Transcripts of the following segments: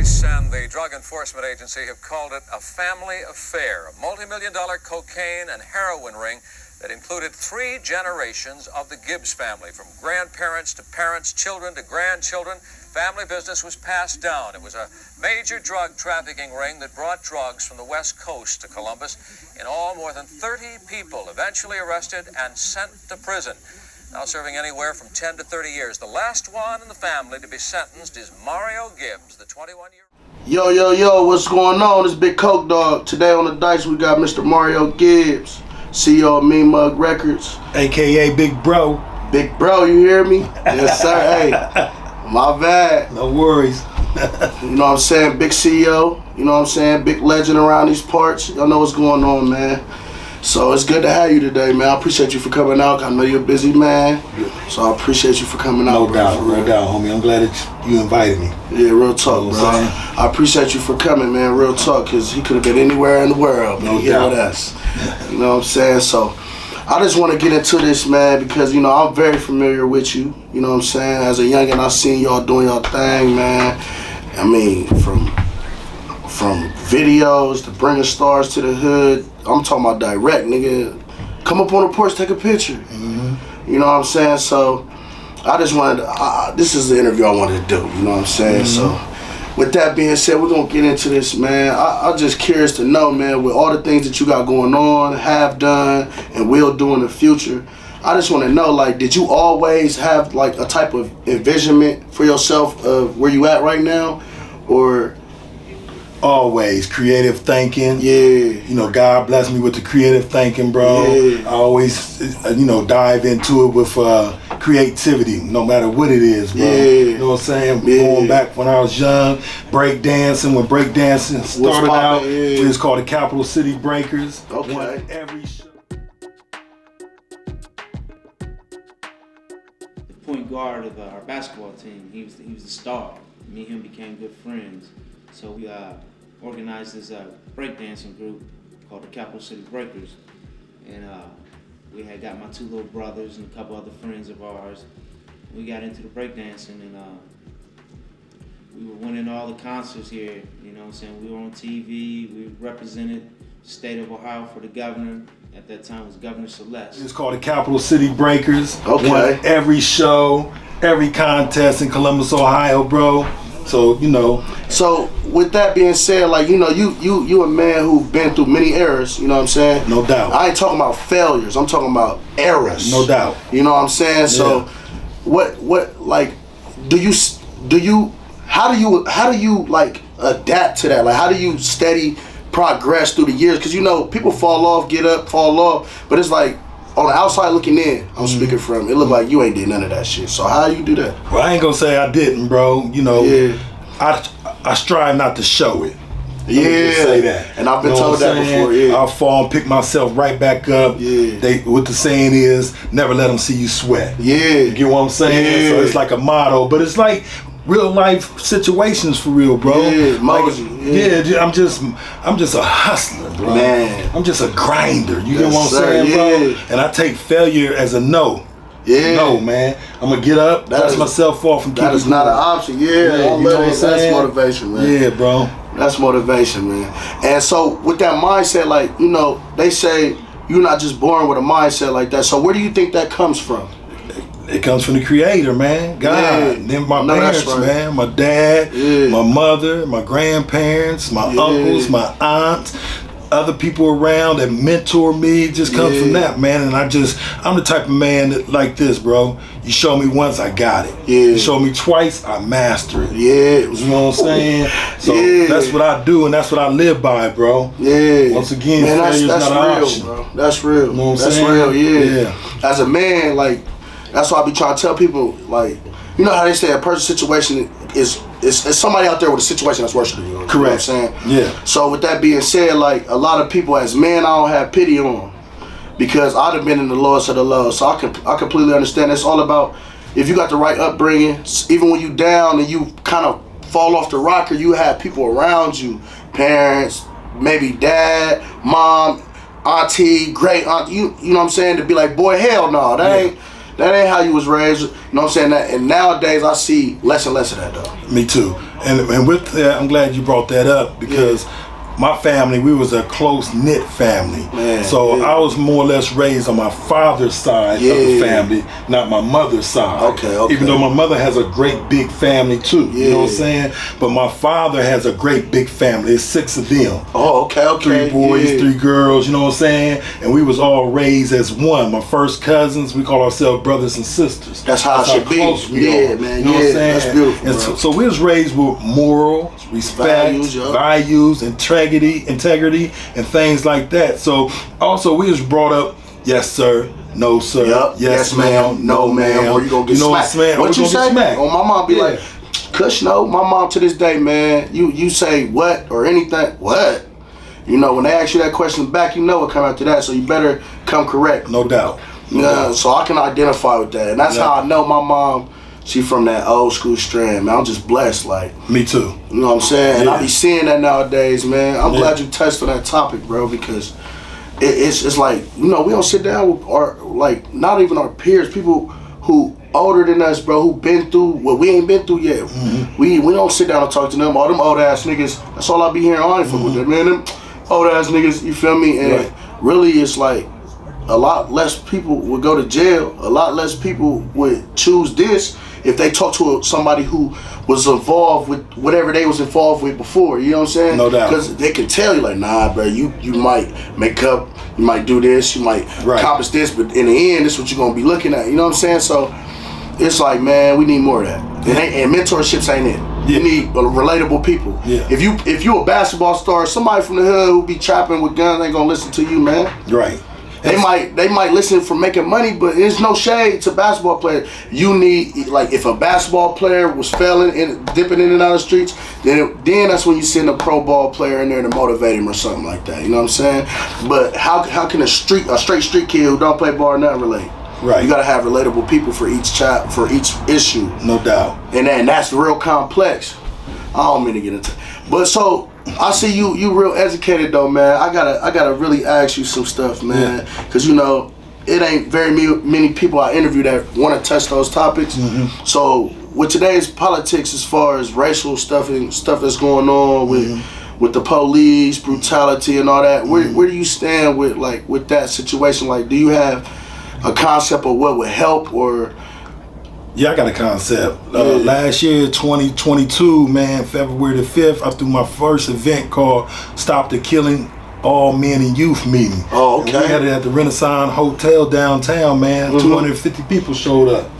Police and the Drug Enforcement Agency have called it a family affair, a multi-million-dollar cocaine and heroin ring that included 3 generations of the Gibbs family, from grandparents to parents, children to grandchildren. Family business was passed down. It was a major drug trafficking ring that brought drugs from the West Coast to Columbus. In all, more than 30 people eventually arrested and sent to prison, now serving anywhere from 10 to 30 years. The last one in the family to be sentenced is Mario Gibbs, the 21-year-old. Yo, what's going on? It's Big Coke Dog. Today on the dice, we got Mr. Mario Gibbs, CEO of Mean Mug Records. AKA Big Bro. Big Bro, you hear me? Yes, sir. Hey, my bad. No worries. You know what I'm saying? Big CEO, you know what I'm saying? Big legend around these parts. Y'all know what's going on, man. So it's good to have you today, man. I appreciate you for coming out. I know you're a busy man, so I appreciate you for coming out. No doubt, homie. I'm glad that you invited me. Yeah, real talk, bro. I appreciate you for coming, man. Real talk, because he could have been anywhere in the world, but he here with us. You know what I'm saying? So I just want to get into this, man, because, you know, I'm very familiar with you. You know what I'm saying? As a youngin', I seen y'all doing y'all thing, man. I mean, from videos to bringing stars to the hood. I'm talking about direct, nigga. Come up on the porch, take a picture. Mm-hmm. You know what I'm saying? So I just wanted to, this is the interview I wanted to do, you know what I'm saying? Mm-hmm. So with that being said, we're gonna get into this, man. I'm just curious to know, man, with all the things that you got going on, have done, and will do in the future, I just want to know, like, did you always have like a type of envisionment for yourself of where you at right now, or? Always creative thinking. Yeah. You know, God bless me with the creative thinking, bro. Yeah. I always, dive into it with creativity, no matter what it is, bro. Yeah. You know what I'm saying? Yeah. Going back when I was young, breakdancing, when breakdancing started out, it was called the Capital City Breakers. Okay. Won every show. The point guard of our basketball team, he was the star. Me and him became good friends. So we organized this breakdancing group called the Capital City Breakers. And we had got my 2 little brothers and a couple other friends of ours. We got into the breakdancing, and we were winning all the concerts here. You know what I'm saying? We were on TV. We represented the state of Ohio for the governor. At that time, it was Governor Celeste. It's called the Capital City Breakers. Okay. Won every show, every contest in Columbus, Ohio, bro. So, you know. So with that being said, like, you know, you a man who've been through many eras, you know what I'm saying? No doubt. I ain't talking about failures, I'm talking about eras. No doubt. You know what I'm saying? Yeah. So what like how do you like adapt to that? Like, how do you steady progress through the years? Because, you know, people fall off, get up, fall off, but it's like, on the outside looking in, I'm speaking from, it look like you ain't did none of that shit. So how you do that? Well, I ain't gonna say I didn't, bro. You know, yeah. I strive not to show it. Yeah, say that. And I've been told that before. Yeah, I'll fall and pick myself right back up. Yeah, what the saying is, never let them see you sweat. Yeah, you get what I'm saying? Yeah. So it's like a motto, but it's like real life situations for real, bro. Yeah, I'm just a hustler, bro. Man, I'm just a grinder. You get what I'm saying, bro? And I take failure as a no. Yeah. No, man. I'm gonna get up, dust myself off, and keep it That is not an option. Yeah, you know what I'm saying? That's motivation, man. Yeah, bro. That's motivation, man. And so with that mindset, like, you know, they say you're not just born with a mindset like that. So where do you think that comes from? It comes from the Creator, man. God. Yeah. Then my parents, right, man. My dad, my mother, my grandparents, my uncles, my aunts, other people around that mentor me. Just comes from that, man. And I'm the type of man that, like this, bro. You show me once, I got it. Yeah. You show me twice, I master it. Yeah. You know what I'm saying? So that's what I do, and that's what I live by, bro. Yeah. Once again, man, failure's that's not an real, option. bro. That's real. You know what I'm that's saying? Real, yeah. As a man, like, that's why I be trying to tell people, like, you know how they say a person's situation is somebody out there with a situation that's worse than you. Correct. You know what I'm saying? Yeah. So with that being said, like, a lot of people as men, I don't have pity on, because I'd have been in the lowest of the low. So I completely understand. It's all about, if you got the right upbringing, even when you down and you kind of fall off the rocker, you have people around you, parents, maybe dad, mom, auntie, great aunt, you know what I'm saying, to be like, boy, hell no, that That ain't how you was raised. You know what I'm saying? That, and nowadays I see less and less of that though. Me too. And with that, I'm glad you brought that up because my family, we was a close-knit family. Man, so I was more or less raised on my father's side of the family, not my mother's side. Okay. Even though my mother has a great big family too, you know what I'm saying? But my father has a great big family. It's 6 of them. Oh, okay. 3 boys, 3 girls, you know what I'm saying? And we was all raised as one. My first cousins, we call ourselves brothers and sisters. That's how it should be. You Man. know what I'm saying? That's beautiful, and so we was raised with morals, respect, values, integrity, and things like that. So also we was brought up, yes sir, no sir, yes ma'am, no ma'am, or you gonna get smacked. What you say? Oh, my mom be like, Kush, no. My mom to this day, man, you say what or anything, what? You know, when they ask you that question back, you know what come after that, so you better come correct. No doubt. So I can identify with that, and that's how I know my mom. She from that old school strand, man. I'm just blessed, like. Me too. You know what I'm saying? And I be seeing that nowadays, man. I'm glad you touched on that topic, bro, because it's like, you know, we don't sit down with our, like, not even our peers, people who older than us, bro, who been through what we ain't been through yet. We don't sit down and talk to them. All them old ass niggas, that's all I be hearing. I ain't fuck with them, man. Them old ass niggas, you feel me? And really, it's like, a lot less people would go to jail. A lot less people would choose this if they talk to somebody who was involved with whatever they was involved with before. You know what I'm saying? No doubt. Because they can tell you like, nah, bro, you might make up, you might do this, you might accomplish this, but in the end, this is what you're gonna be looking at. You know what I'm saying? So it's like, man, we need more of that. And mentorships ain't it. You need relatable people. If you a basketball star, somebody from the hood who be trapping with guns ain't gonna listen to you, man. Right. They might listen for making money, but there's no shade to basketball players. You need, like, if a basketball player was failing and dipping in and out of the streets, then that's when you send a pro ball player in there to motivate him or something like that. You know what I'm saying? But how can a straight street kid who don't play ball or nothing relate? Right. You gotta have relatable people for each child, for each issue. No doubt. And that's real complex. I don't mean to get into, but so. I see you real educated though, man. I gotta really ask you some stuff, man, because you know it ain't very many people I interview that want to touch those topics. So with today's politics, as far as racial stuff and stuff that's going on with the police brutality and all that, where do you stand with that situation? Like, do you have a concept of what would help or? Yeah, I got a concept. Last year, 2022, man, February the 5th, I threw my first event called Stop the Killing All Men and Youth meeting. Oh, okay. And we had it at the Renaissance Hotel downtown, man. 250 people showed up.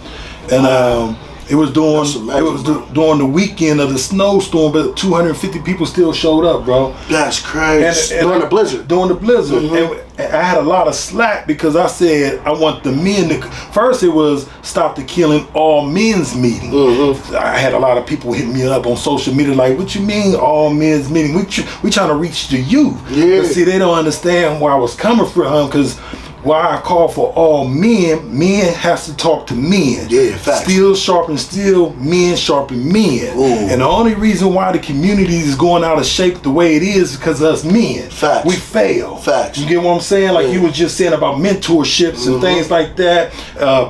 And it was during the weekend of the snowstorm, but 250 people still showed up, bro. That's crazy. And during the blizzard. During the blizzard. And I had a lot of slack because I said I want the men to. First, it was Stop the Killing All Men's meeting. I had a lot of people hit me up on social media like, "What you mean all men's meeting? We trying to reach the youth." But see, they don't understand where I was coming from because. Why I call for all men has to talk to men. Yeah, facts. Steel sharpen steel, men sharpen men. Ooh. And the only reason why the community is going out of shape the way it is because of us men. Facts. We fail. Facts. You get what I'm saying? Like you was just saying about mentorships and things like that.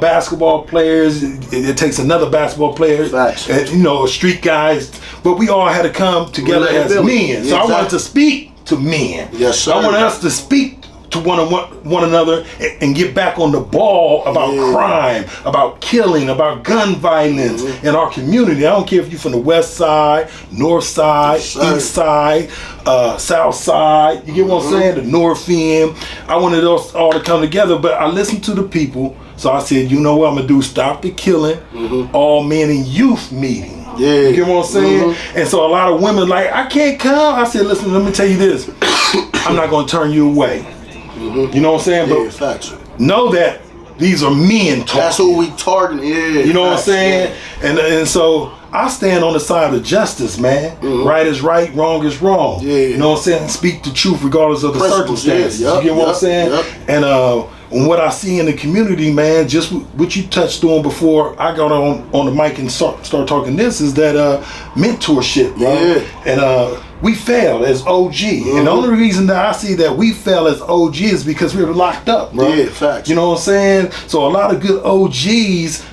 Basketball players, it takes another basketball player. Facts. And, you know, street guys. But we all had to come together as men. So I wanted to speak to men. Yes, sir. I wanted us to speak to one another and get back on the ball about crime, about killing, about gun violence in our community. I don't care if you're from the west side, north side, east side, south side, you get what I'm saying? The north end. I wanted us all to come together, but I listened to the people, so I said, you know what I'm gonna do? Stop the killing, all men and youth meeting. You get what I'm saying? And so a lot of women like, I can't come. I said, listen, let me tell you this. I'm not gonna turn you away. You know what I'm saying? But facts. know that these are men talking. That's who we targeting. You know what I'm saying? And so I stand on the side of justice, man. Right is right, wrong is wrong. You know what I'm saying? Speak the truth regardless of the circumstances. You get what I'm saying? And what I see in the community, man, just what you touched on before I got on the mic and start talking this is that mentorship, bro. And we failed as OG. And the only reason that I see that we fell as OG is because we were locked up, bro. Yeah, facts. You know what I'm saying? So a lot of good OGs,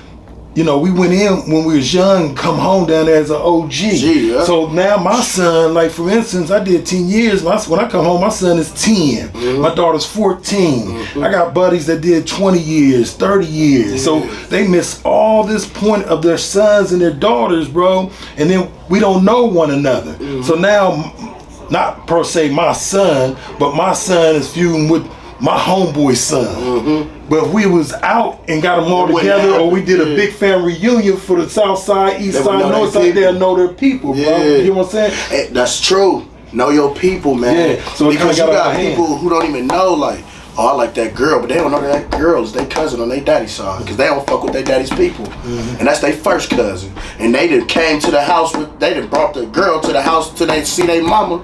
you know, we went in when we was young, come home down there as an OG. Yeah. So now my son, like for instance, I did 10 years. When I come home, my son is 10. My daughter's 14. I got buddies that did 20 years, 30 years. So they miss all this point of their sons and their daughters, bro. And then we don't know one another. So now, not per se my son, but my son is feuding with my homeboy's son. But if we was out and got them all together, or we did a big family reunion for the South Side, East Side, North Side, they'll know their people, bro. You know what I'm saying? Hey, that's true. Know your people, man. Yeah. So because you got people who don't even know, like, oh, I like that girl, but they don't know that girl is their cousin on their daddy's side, because they don't fuck with their daddy's people. And that's their first cousin. And they done came to the house they done brought the girl to the house to see their mama.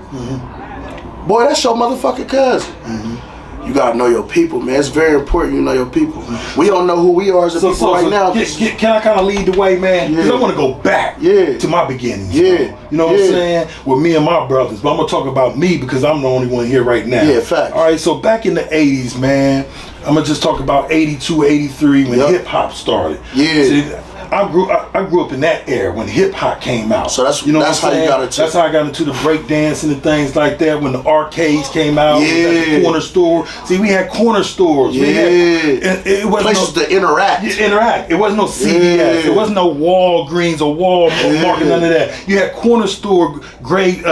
Boy, that's your motherfucking cousin. You gotta know your people, man. It's very important you know your people. We don't know who we are as a people right now. Can I kind of lead the way, man? Because I want to go back to my beginnings. You know what I'm saying? With me and my brothers. But I'm going to talk about me because I'm the only one here right now. Yeah, facts. All right, so back in the 80s, man, I'm going to just talk about 82, 83 when hip-hop started. See, I grew up in that era when hip hop came out. So that's, you know, that's how you got into. That's how I got into the break dancing and things like that. When the arcades came out, the corner store. See, we had corner stores. We had, it wasn't places to interact. It wasn't no CVS. It wasn't no Walgreens or Walmart, none of that. You had corner store grade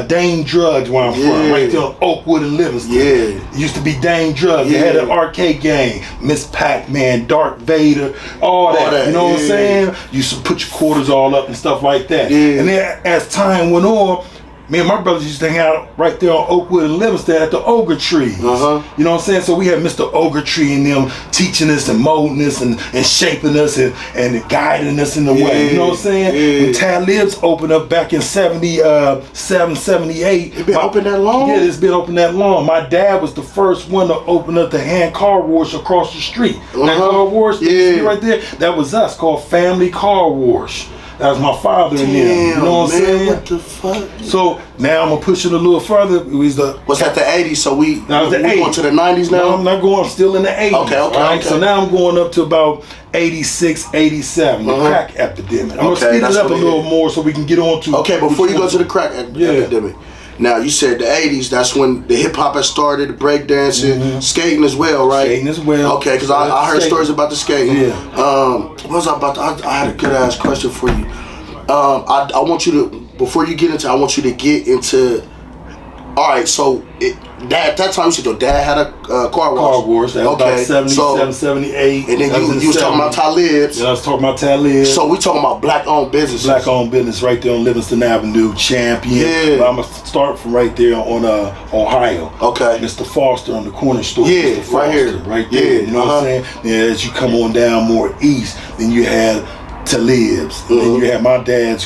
Dame Drugs where I'm from, right there on Oakwood and Livingston. It used to be Dame Drugs. You had an arcade game, Miss Pac-Man, Darth Vader, all that. You know what I'm saying? You used to put your quarters all up and stuff like that. And then as time went on, me and my brothers used to hang out right there on Oakwood and Livingston at the Ogre Trees. You know what I'm saying? So we had Mr. Ogre Tree and them teaching us and molding us and shaping us and guiding us in the way. You know what I'm saying? When Talib's opened up back in 77, 78. It been open that long? Yeah, it's been open that long. My dad was the first one to open up the hand car wash across the street. That car wash right there, that was us, called Family Car Wash. That was my father and them. You know what I'm saying? What the fuck? So now I'm gonna push it a little further. Was that the 80s? So we going to the 90s now? No, I'm not going. I'm still in the 80s. Okay. So now I'm going up to about 86, 87, the crack epidemic. I'm gonna speed it up a little more so we can get on to. Okay, before you go to the crack epidemic. Now, you said the 80s, that's when the hip-hop had started, the breakdancing, skating as well, right? Skating as well. Okay, because I heard stories about the skating. What was I about to, I had a good-ass question for you. I want you to, before you get into, I want you to get into, all right, so at that time you said your dad had a car wash. Car wash, that was about 77, 78. And then you was talking about Talib's. Yeah, I was talking about Talib's. So we talking about black-owned businesses. Black-owned business right there on Livingston Avenue, Champion. But I'm going to start from right there on Ohio. Okay. Mr. Foster on the corner store. Yeah, Mr. Foster, right here. Right there. You know what I'm saying? Then as you come on down more east, then you had Talib's. And then you had my dad's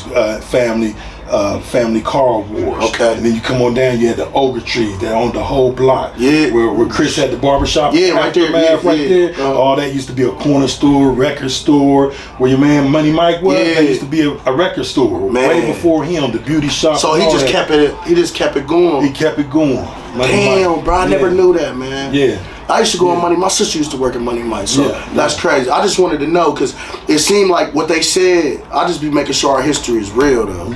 family car wash. Okay. And then you come on down, you had the Ogre Tree that owned the whole block. Where Chris had the barbershop. Right there. All that used to be a corner store, record store. Where your man Money Mike was, that used to be a record store. Way before him, the beauty shop. So he just kept it going. He kept it going. Damn, bro, I never knew that, man. I used to go on Money. My sister used to work at Money Mike, so that's crazy. I just wanted to know because it seemed like what they said. I just be making sure our history is real, though.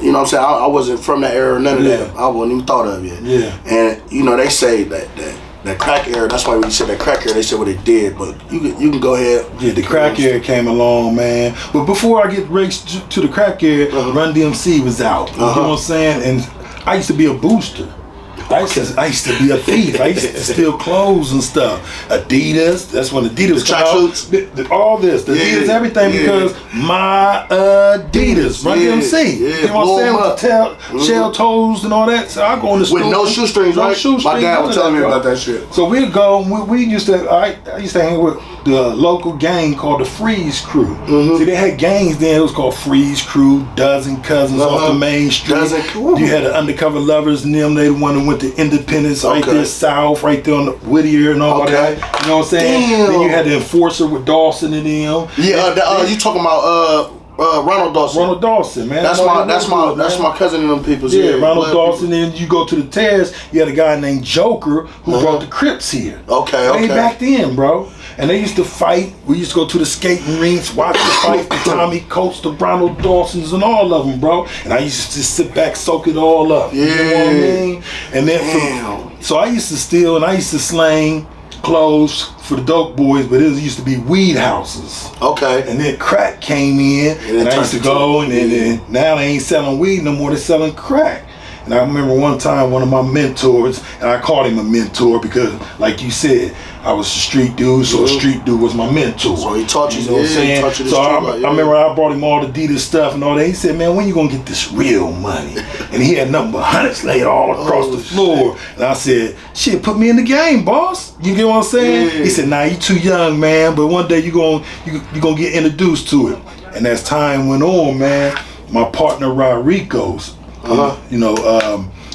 You know what I'm saying? I wasn't from that era, none of that. I wasn't even thought of it. And you know they say that crack era. That's why when you said that crack era, they said what it did. But you can go ahead. The crack era came along, man. But before I get raced to the crack era, Run DMC was out. You know what I'm saying? And I used to be a booster. I used to be a thief. I used to steal clothes and stuff. Adidas, that's when Adidas came out. All this, the Adidas, everything, because my Adidas, Run DMC. You know what I'm saying? With the shell toes and all that. So I go in the store. With no shoestrings, right? My dad was telling me about that shit. So we'd go, we used to, I used to hang with the local gang called the Freeze Crew. See, they had gangs then. It was called Freeze Crew, Dozen Cousins off the main street. You had the Undercover Lovers and them. They the one that went to Independence right there south, right there on the Whittier and all that. You know what I'm saying? Then you had the Enforcer with Dawson and them. You talking about Ronald Dawson. Ronald Dawson, man. That's my cousin and them people. Yeah, Ronald Dawson. Then you go to the Terrace, you had a guy named Joker who brought the Crips here. Okay. Way back then, bro. And they used to fight. We used to go to the skating rinks, watch the fights, the Tommy Coates, the Ronald Dawsons, and all of them, bro. And I used to just sit back, soak it all up. Yeah. You know what I mean? And then, so I used to steal and I used to slang clothes for the dope boys, but it used to be weed houses. Okay. And then crack came in, and I used to go, and then now they ain't selling weed no more, they're selling crack. And I remember one time one of my mentors, and I called him a mentor because, like you said, I was a street dude, so a street dude was my mentor. So he taught you, know what I'm saying? Taught you the so street I remember I brought him all the Adidas stuff and all that. He said, man, when you gonna get this real money? And he had nothing but hundreds laid all across the floor. And I said, shit, put me in the game, boss. You get what I'm saying? Yeah. He said, nah, you too young, man, but one day you gonna get introduced to it. And as time went on, man, my partner Rodrigo's,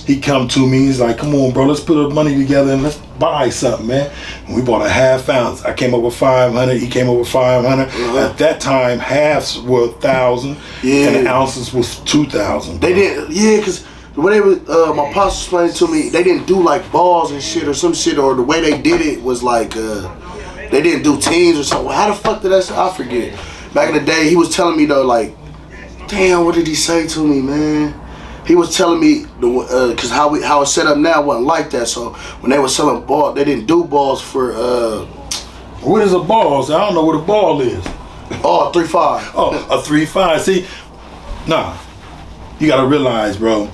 he come to me, he's like, come on, bro, let's put our money together and let's buy something, man. And we bought a half ounce. I came up with 500, he came up with 500. At that time, halves were 1,000, and the ounces was 2,000. They didn't, because the way they was, my pops explained to me, they didn't do like balls and shit or some shit, or the way they did it was like, they didn't do teams or something. How the fuck did that, I forget. Back in the day, he was telling me though, like, damn, what did he say to me, man? He was telling me because how it's set up now wasn't like that. So when they were selling ball, they didn't do balls for. What is a ball? I don't know what a ball is. Oh, 3.5. Oh, a 3.5. See, nah, you gotta realize, bro.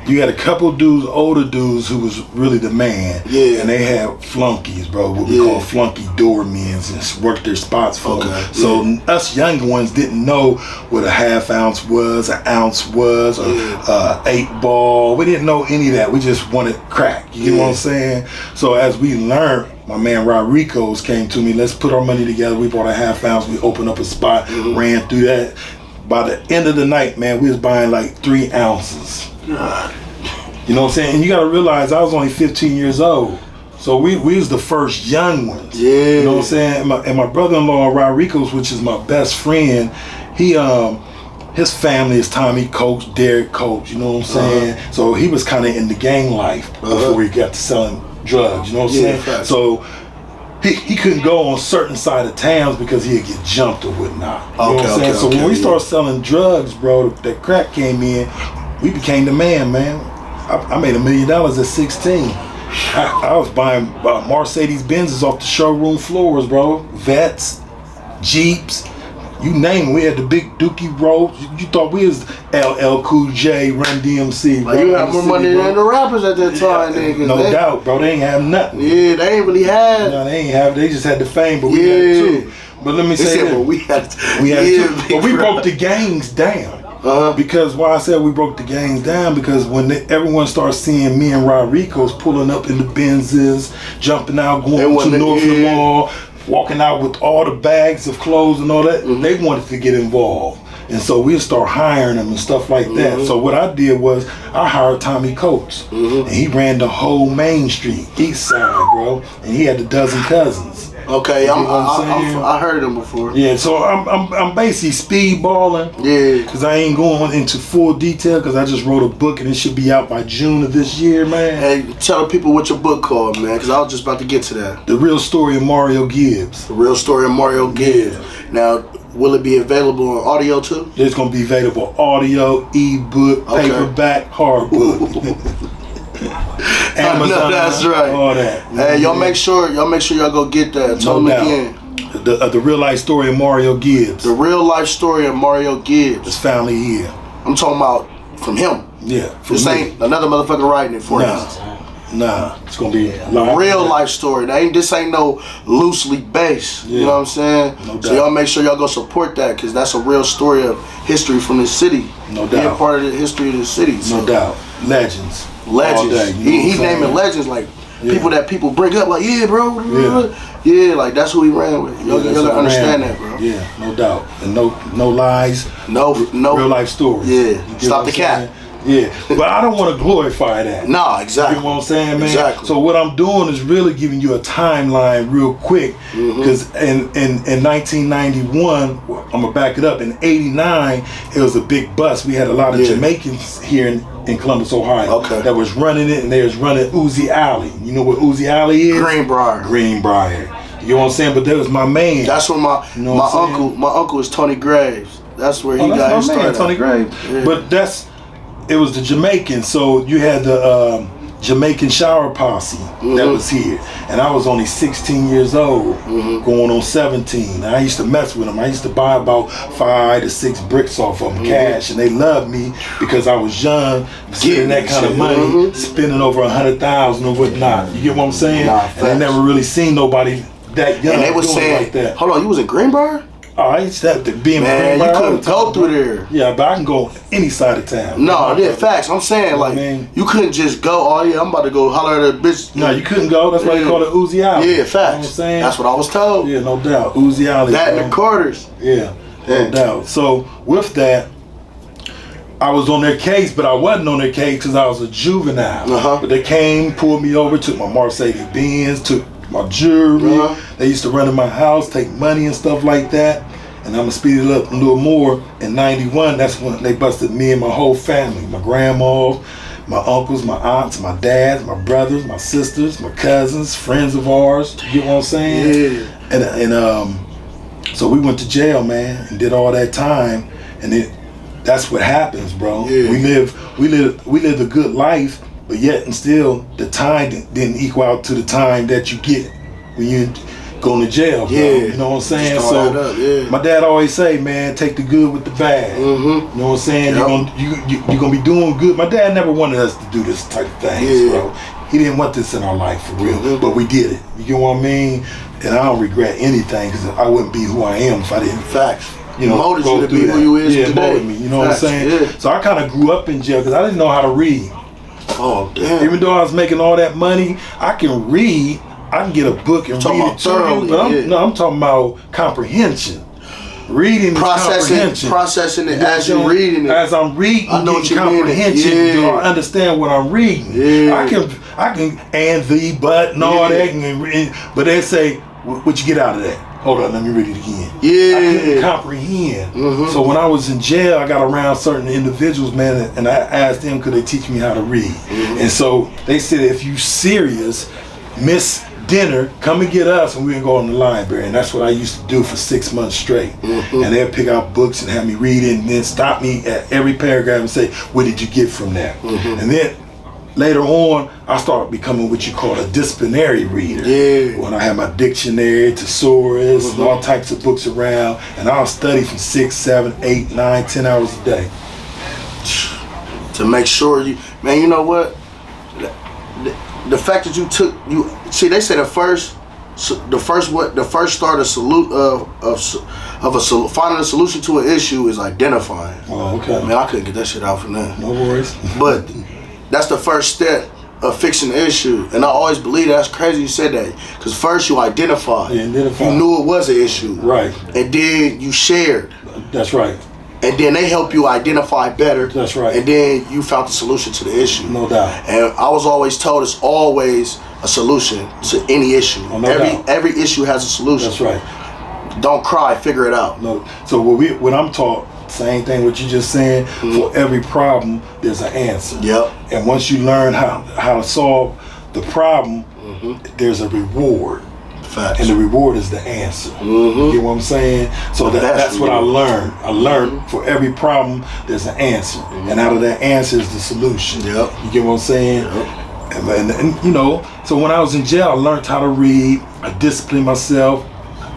You had a couple dudes, older dudes, who was really the man. Yeah. And they had flunkies, bro. What we call flunky doormen, and worked their spots for them. So us younger ones didn't know what a half ounce was, an ounce was, or 8-ball. We didn't know any of that. We just wanted crack. You know what I'm saying? So as we learned, my man Rodrigo's came to me. Let's put our money together. We bought a half ounce. We opened up a spot, ran through that. By the end of the night, man, we was buying like 3 ounces. God. You know what I'm saying? And you gotta realize I was only 15 years old. So we was the first young ones. Yeah. You know what I'm saying? And my brother-in-law, Rodrigo's, which is my best friend, he his family is Tommy Coates, Derek Coates, you know what I'm saying? So he was kinda in the gang life before he got to selling drugs, you know what I'm saying? Right. So he couldn't go on certain side of towns because he'd get jumped or whatnot. You know what I'm saying? So when we started selling drugs, bro, that crack came in, we became the man. I made $1 million at 16. I was buying Mercedes Benzes off the showroom floors, bro. Vets, Jeeps, you name it. We had the big Dookie Roads. You thought we was LL Cool J, Run DMC. Like, you had more money than the rappers at that time, nigga. No doubt, bro. They ain't have nothing. Yeah, they ain't really had. No, they ain't have. They just had the fame, but we had it too. But let me say this. We had it too. But we broke the gangs down. Because why I said we broke the gangs down, because when everyone starts seeing me and Rodrigo's pulling up in the Benzes, jumping out, going to Northern Mall, walking out with all the bags of clothes and all that, they wanted to get involved. And so we'd start hiring them and stuff like that. So what I did was I hired Tommy Coates, and he ran the whole Main Street, East Side, bro, and he had a dozen cousins. Okay, I heard him before. Yeah, so I'm basically speedballing. Yeah. Because I ain't going into full detail because I just wrote a book and it should be out by June of this year, man. Hey, tell the people what your book called, man, because I was just about to get to that. The Real Story of Mario Gibbs. The Real Story of Mario Gibbs. Now, will it be available on audio too? It's going to be available audio, ebook, paperback, hardbook. Amazon, that's right. All that. Hey, y'all make sure y'all go get that. Tell them again. The real life story of Mario Gibbs. The real life story of Mario Gibbs. It's finally here. I'm talking about from him. Yeah. This ain't another motherfucker writing it for us. Nah, it's gonna be a real life story. This ain't no loosely based. You know what I'm saying? No doubt. So y'all make sure y'all go support that, because that's a real story of history from this city. No doubt. Being part of the history of the city. No doubt. Legends. Legends. He's naming legends like people that people bring up like, yeah, bro. Yeah, like that's who he ran with. Y'all gotta understand that, bro. Yeah, no doubt. And no lies. No real life stories. Yeah. Stop the cap. Yeah, but I don't want to glorify that. No, exactly. You know what I'm saying, man? Exactly. So what I'm doing is really giving you a timeline real quick, because in 1991, I'm gonna back it up. In '89, it was a big bust. We had a lot of Jamaicans here in Columbus, Ohio, that was running it, and they was running Uzi Alley. You know what Uzi Alley is? Greenbrier. You know what I'm saying? But that was my man. That's where my uncle is Tony Graves. That's where he got his start. Tony Graves. Yeah. But it was the Jamaican. So you had the Jamaican shower posse that was here, and I was only 16 years old, going on 17. And I used to mess with them. I used to buy about 5 to 6 bricks off of them, cash, and they loved me because I was young, getting that kind of money, spending over 100,000 or whatnot. You get what I'm saying? And they never really seen nobody that young. And they was saying, like that. Hold on, you was in Greenbrier? Oh, I used to have to be in Man, you couldn't go through there. Yeah, but I can go any side of town. No, yeah, facts. I'm saying, like, you couldn't just go, oh yeah, I'm about to go holler at a bitch. No, you couldn't go. That's why they call it Uzi Alley. Yeah, facts. You know what I'm saying? That's what I was told. Yeah, no doubt. Uzi Alley. That in the quarters. Yeah, no doubt. So, with that, I was on their case, but I wasn't on their case because I was a juvenile. But they came, pulled me over, took my Mercedes Benz, took my jewelry. They used to run in my house, take money and stuff like that. And I'm gonna speed it up a little more. In '91, that's when they busted me and my whole family. My grandma, my uncles, my aunts, my dads, my brothers, my sisters, my cousins, friends of ours. You get what I'm saying? Yeah. And so we went to jail, man, and did all that time. And that's what happens, bro. Yeah. We lived a good life, but yet and still the time didn't equal out to the time that you get when you going to jail, bro. You know what I'm saying? So my dad always say, man, take the good with the bad. You know what I'm saying? You're gonna be doing good. My dad never wanted us to do this type of things, bro. He didn't want this in our life for real, but we did it. You get what I mean? And I don't regret anything because I wouldn't be who I am if I didn't. Facts. You know, molded you to be who you is today. Molded me. You know what I'm saying? So I kind of grew up in jail because I didn't know how to read. Oh damn! Even though I was making all that money, I can read. I can get a book and read it thoroughly, but I'm talking about comprehension. Reading processing it as you're reading it. As I'm reading, I know getting comprehension. Do I understand what I'm reading? I can and the but and all that, but they say, what you get out of that? Hold on, let me read it again. I couldn't comprehend. So when I was in jail, I got around certain individuals, man, and I asked them, could they teach me how to read? And so they said, if you serious, miss dinner, come and get us and we can go in the library. And that's what I used to do for 6 months straight. And they'd pick out books and have me read it and then stop me at every paragraph and say, what did you get from that? And then later on, I started becoming what you call a disciplinary reader. When I had my dictionary, thesaurus, and all types of books around, and I'll study from 6, 7, 8, 9, 10 hours a day. To make sure man, you know what? The fact that they say the first start of finding a solution to an issue is identifying. Oh, okay. Man, I couldn't get that shit out from there. No worries. But that's the first step of fixing the issue, and I always believe that's crazy you said that, because first you identified. You knew it was an issue. Right. And then you shared. That's right. And then they help you identify better. That's right. And then you found the solution to the issue. No doubt. And I was always told it's always a solution to any issue. Oh, no doubt. Every issue has a solution. That's right. Don't cry, figure it out. No. So what I'm taught, same thing what you just saying, for every problem there's an answer. Yep. And once you learn how to solve the problem, there's a reward. Facts. And the reward is the answer. You get what I'm saying? So that's what I learned. I learned for every problem there's an answer, and out of that answer is the solution. Yep. You get what I'm saying? And you know, so when I was in jail, I learned how to read. I disciplined myself.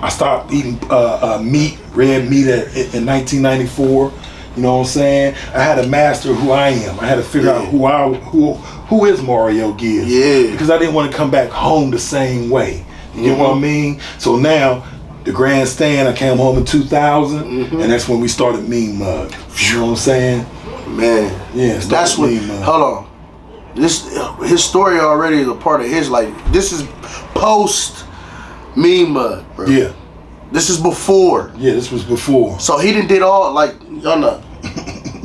I stopped eating red meat in 1994. You know what I'm saying? I had to master who I am. I had to figure out who is Mario Gibbs. Yeah. Because I didn't want to come back home the same way. You know what I mean? So now, the grandstand, I came home in 2000, and that's when we started Mean Mug. You know what I'm saying? Man. Yeah, that's what, hold on. His story already is a part of his life. This is post Mean Mug, bro. Yeah. This is before. Yeah, this was before. So he done did all, like, y'all know.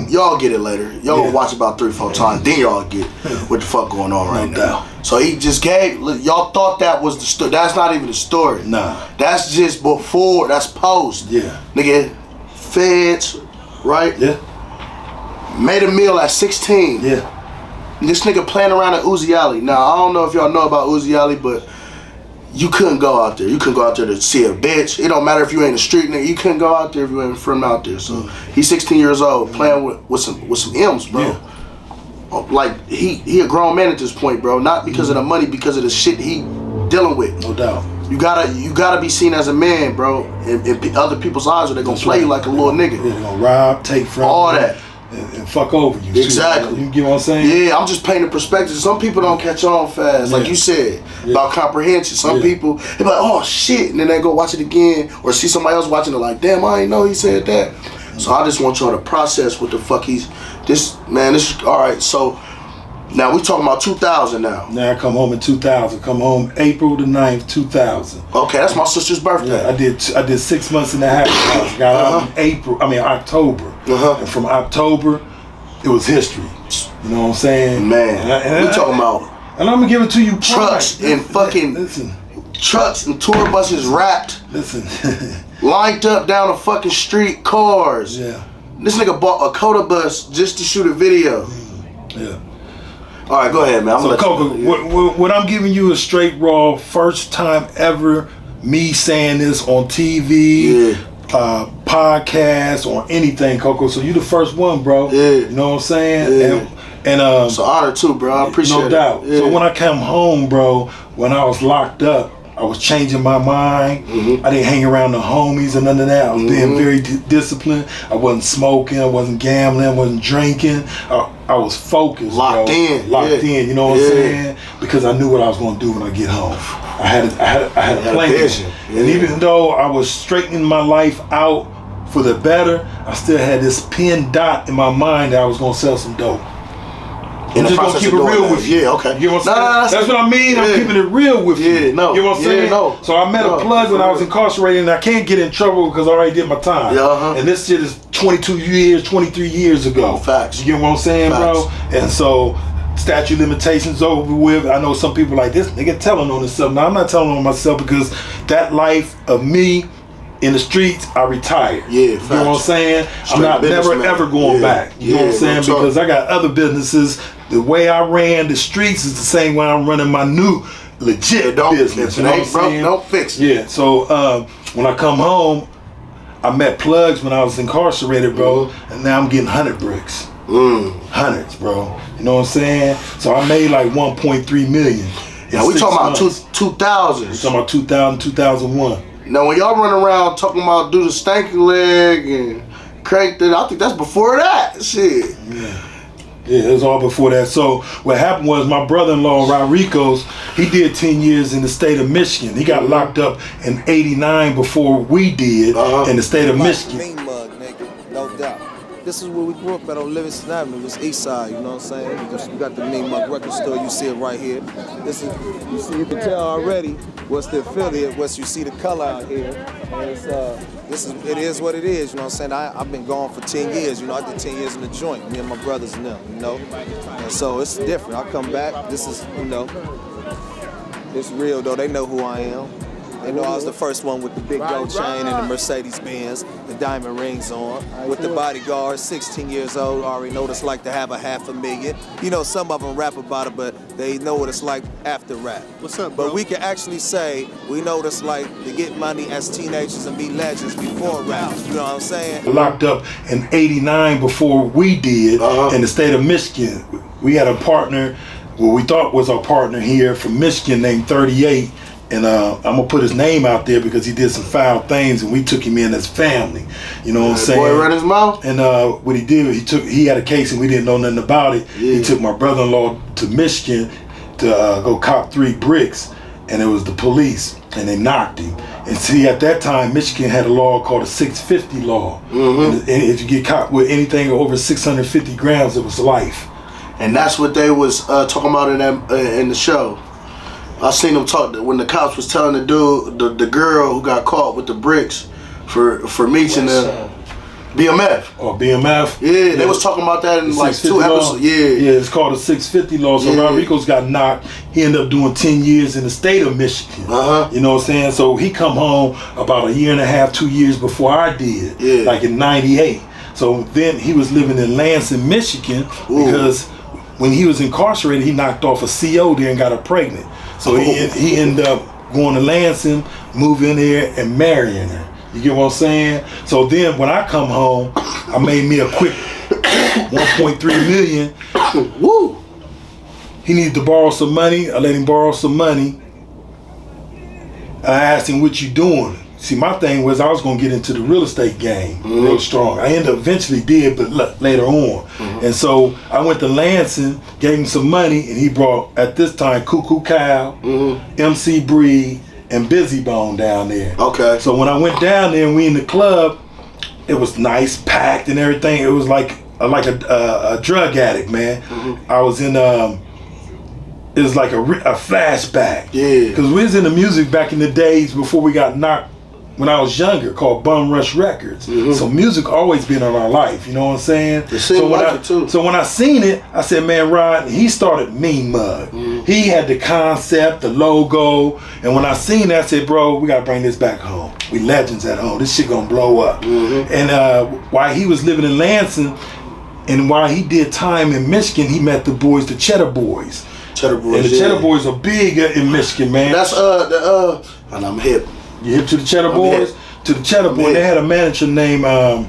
y'all get it later. Y'all gonna watch about 3-4 times, then y'all get what the fuck going on right now. So he just gave. Y'all thought that was the story. That's not even the story. Nah. That's just before. That's post. Yeah. Nigga, feds, right? Yeah. Made a meal at 16. Yeah. This nigga playing around at Uzi Alley. Now I don't know if y'all know about Uzi Alley, but you couldn't go out there. You couldn't go out there to see a bitch. It don't matter if you ain't a street nigga. You couldn't go out there if you ain't from out there. So he's 16 years old, playing with some M's, bro. Yeah. Like he a grown man at this point, bro. Not because of the money, because of the shit he dealing with. No doubt. You gotta be seen as a man, bro, in other people's eyes, or they gonna play you like a little nigga. They're gonna rob, take from all you, that. And fuck over you. Exactly. You get what I'm saying? Yeah, I'm just painting perspective. Some people don't catch on fast, like you said, about comprehension. Some people, they be like, oh shit, and then they go watch it again, or see somebody else watching it like, damn, I ain't know he said that. So I just want y'all to process what the fuck this is, all right, so now we talking about 2000 now. Now I come home in 2000. Come home April the 9th, 2000. Okay, that's my sister's birthday. Yeah, I did 6 months and a half. I got out in October. And from October, it was history. You know what I'm saying? Man, we talking about. And I'm gonna give it to you. Trucks and fucking trucks and tour buses wrapped. Listen. Lined up down a fucking street, cars. Yeah. This nigga bought a Coda bus just to shoot a video. Yeah. All right, go ahead, man. So, Coco, what I'm giving you is straight raw, first time ever me saying this on TV, podcast, or anything, Coco. So you the first one, bro. Yeah. You know what I'm saying? Yeah. And it's an honor too, bro. I appreciate it. No doubt. Yeah. So when I came home, bro, when I was locked up, I was changing my mind. I didn't hang around the homies and none of that. I was being very disciplined. I wasn't smoking. I wasn't gambling. I wasn't drinking. I was focused. Locked in. You know what I'm saying? Because I knew what I was going to do when I get home. I had a plan. And even though I was straightening my life out for the better, I still had this pin dot in my mind that I was going to sell some dope. I'm just gonna keep it real with you. Yeah, okay. You know what I'm saying? That's what I mean. I'm keeping it real with you. Yeah, no. You know what I'm saying? Yeah, no. So I met a plug when I was incarcerated, and I can't get in trouble because I already did my time. And this shit is 22 years, 23 years ago. Facts. You get what I'm saying, bro? And so statute limitations over with. I know some people like this nigga telling on himself. Now I'm not telling on myself because that life of me in the streets, I retired. Yeah, you know what I'm saying? I'm not never ever going back. You know what I'm saying? Because I got other businesses. The way I ran the streets is the same way I'm running my new legit business. You know what I'm saying? Don't fix it. Yeah. So when I come home, I met plugs when I was incarcerated, bro, and now I'm getting 100 bricks. Hundreds, bro. You know what I'm saying? So I made like 1.3 million. Now we talking about 2000s. We talking about 2000, 2001. Now when y'all run around talking about do the stanky leg and crank that, I think that's before that shit. Yeah, it was all before that. So what happened was my brother-in-law, Rodriguez, he did 10 years in the state of Michigan. He got locked up in '89 before we did in the state of Michigan. Mean mug, nigga, no doubt. This is where we grew up at on Livingston Avenue. This East Side, you know what I'm saying? You got the Mean Mug record store. You see it right here. This is, you can tell already what's the affiliate. You see the color out here. And it is what it is. You know what I'm saying? I've been gone for 10 years. You know, I did 10 years in the joint. Me and my brothers and them. You know, and so it's different. I come back. This is, you know, it's real though. They know who I am. They know I was the first one with the big gold chain and the Mercedes-Benz, the diamond rings on, with the bodyguard, 16 years old, already know what it's like to have $500,000. You know, some of them rap about it, but they know what it's like after rap. What's up, bro? But we can actually say we know what it's like to get money as teenagers and be legends before rap. You know what I'm saying? Locked up in '89 before we did in the state of Michigan. We had a partner, what we thought was our partner here from Michigan named 38. And I'm gonna put his name out there because he did some foul things, and we took him in as family. You know what I'm saying? Boy ran his mouth. And what he did, he had a case and we didn't know nothing about it. Yeah. He took my brother-in-law to Michigan to go cop 3 bricks, and it was the police, and they knocked him. And see, at that time, Michigan had a law called a 650 law. And if you get caught with anything over 650 grams, it was life. And that's what they was talking about in the show. I seen them talk when the cops was telling the dude, the girl who got caught with the bricks for meeting them. BMF. Or BMF. Yeah, they was talking about that in like 2 episodes. Yeah, it's called the 650 law. So Rodrigo's got knocked. He ended up doing 10 years in the state of Michigan. You know what I'm saying? So he come home about a year and a half, 2 years before I did. Like in '98. So then he was living in Lansing, Michigan, because when he was incarcerated, he knocked off a CO there and got her pregnant. So he ended up going to Lansing, moving there, and marrying her. You get what I'm saying? So then when I come home, I made me a quick 1.3 million. Woo! He needed to borrow some money. I let him borrow some money. I asked him, what you doing? See, my thing was I was going to get into the real estate game real strong. I ended up eventually did, but later on. And so I went to Lansing, gave him some money, and he brought, at this time, Cuckoo Cow, MC Breed, and Busy Bone down there. Okay. So when I went down there and we in the club, it was nice, packed and everything. It was like a drug addict, man. I was in it was like a flashback. Yeah. Because we was in the music back in the days before we got knocked when I was younger, called Bum Rush Records. So music always been in our life, you know what I'm saying? So when I seen it, I said, man, Rod, he started Mean Mug. He had the concept, the logo, and when I seen that, I said, bro, we gotta bring this back home. We legends at home. This shit gonna blow up. And while he was living in Lansing, and while he did time in Michigan, he met the boys, the Cheddar Boys. Cheddar Boys, and the Cheddar Boys are big in Michigan, man. That's and I'm hip. You hip to the Cheddar Boys? To the Cheddar Boys, they had a manager named, I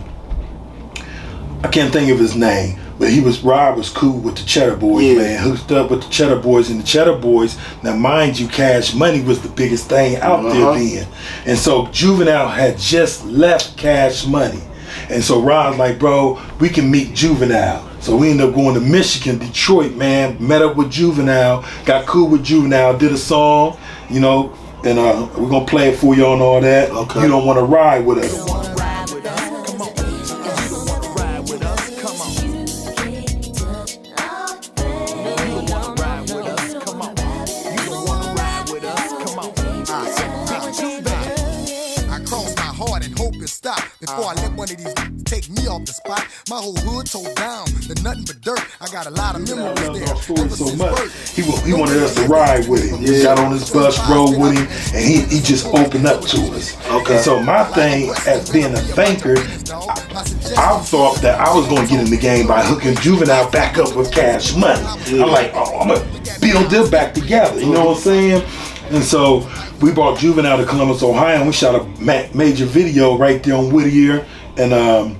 can't think of his name, but Rob was cool with the Cheddar Boys, man. Hooked up with the Cheddar Boys, and the Cheddar Boys, now mind you, Cash Money was the biggest thing out there then. And so Juvenile had just left Cash Money. And so Rob's like, bro, we can meet Juvenile. So we ended up going to Michigan, Detroit, man, met up with Juvenile, got cool with Juvenile, did a song, you know, and we're gonna play it for y'all and all that. Okay. You don't want to ride with us. Stop before I let one of these take me off the spot. My whole hood towed down, the nothing but dirt. I got a lot of memories there. So much. He wanted us to ride with him. He got on his bus, rode with him, and he just opened up to us. Okay. And so my thing as being a thinker, I thought that I was going to get in the game by hooking Juvenile back up with Cash Money. I'm like, I'm going to build them back together. You know what I'm saying? And so we brought Juvenile to Columbus, Ohio, and we shot a major video right there on Whittier and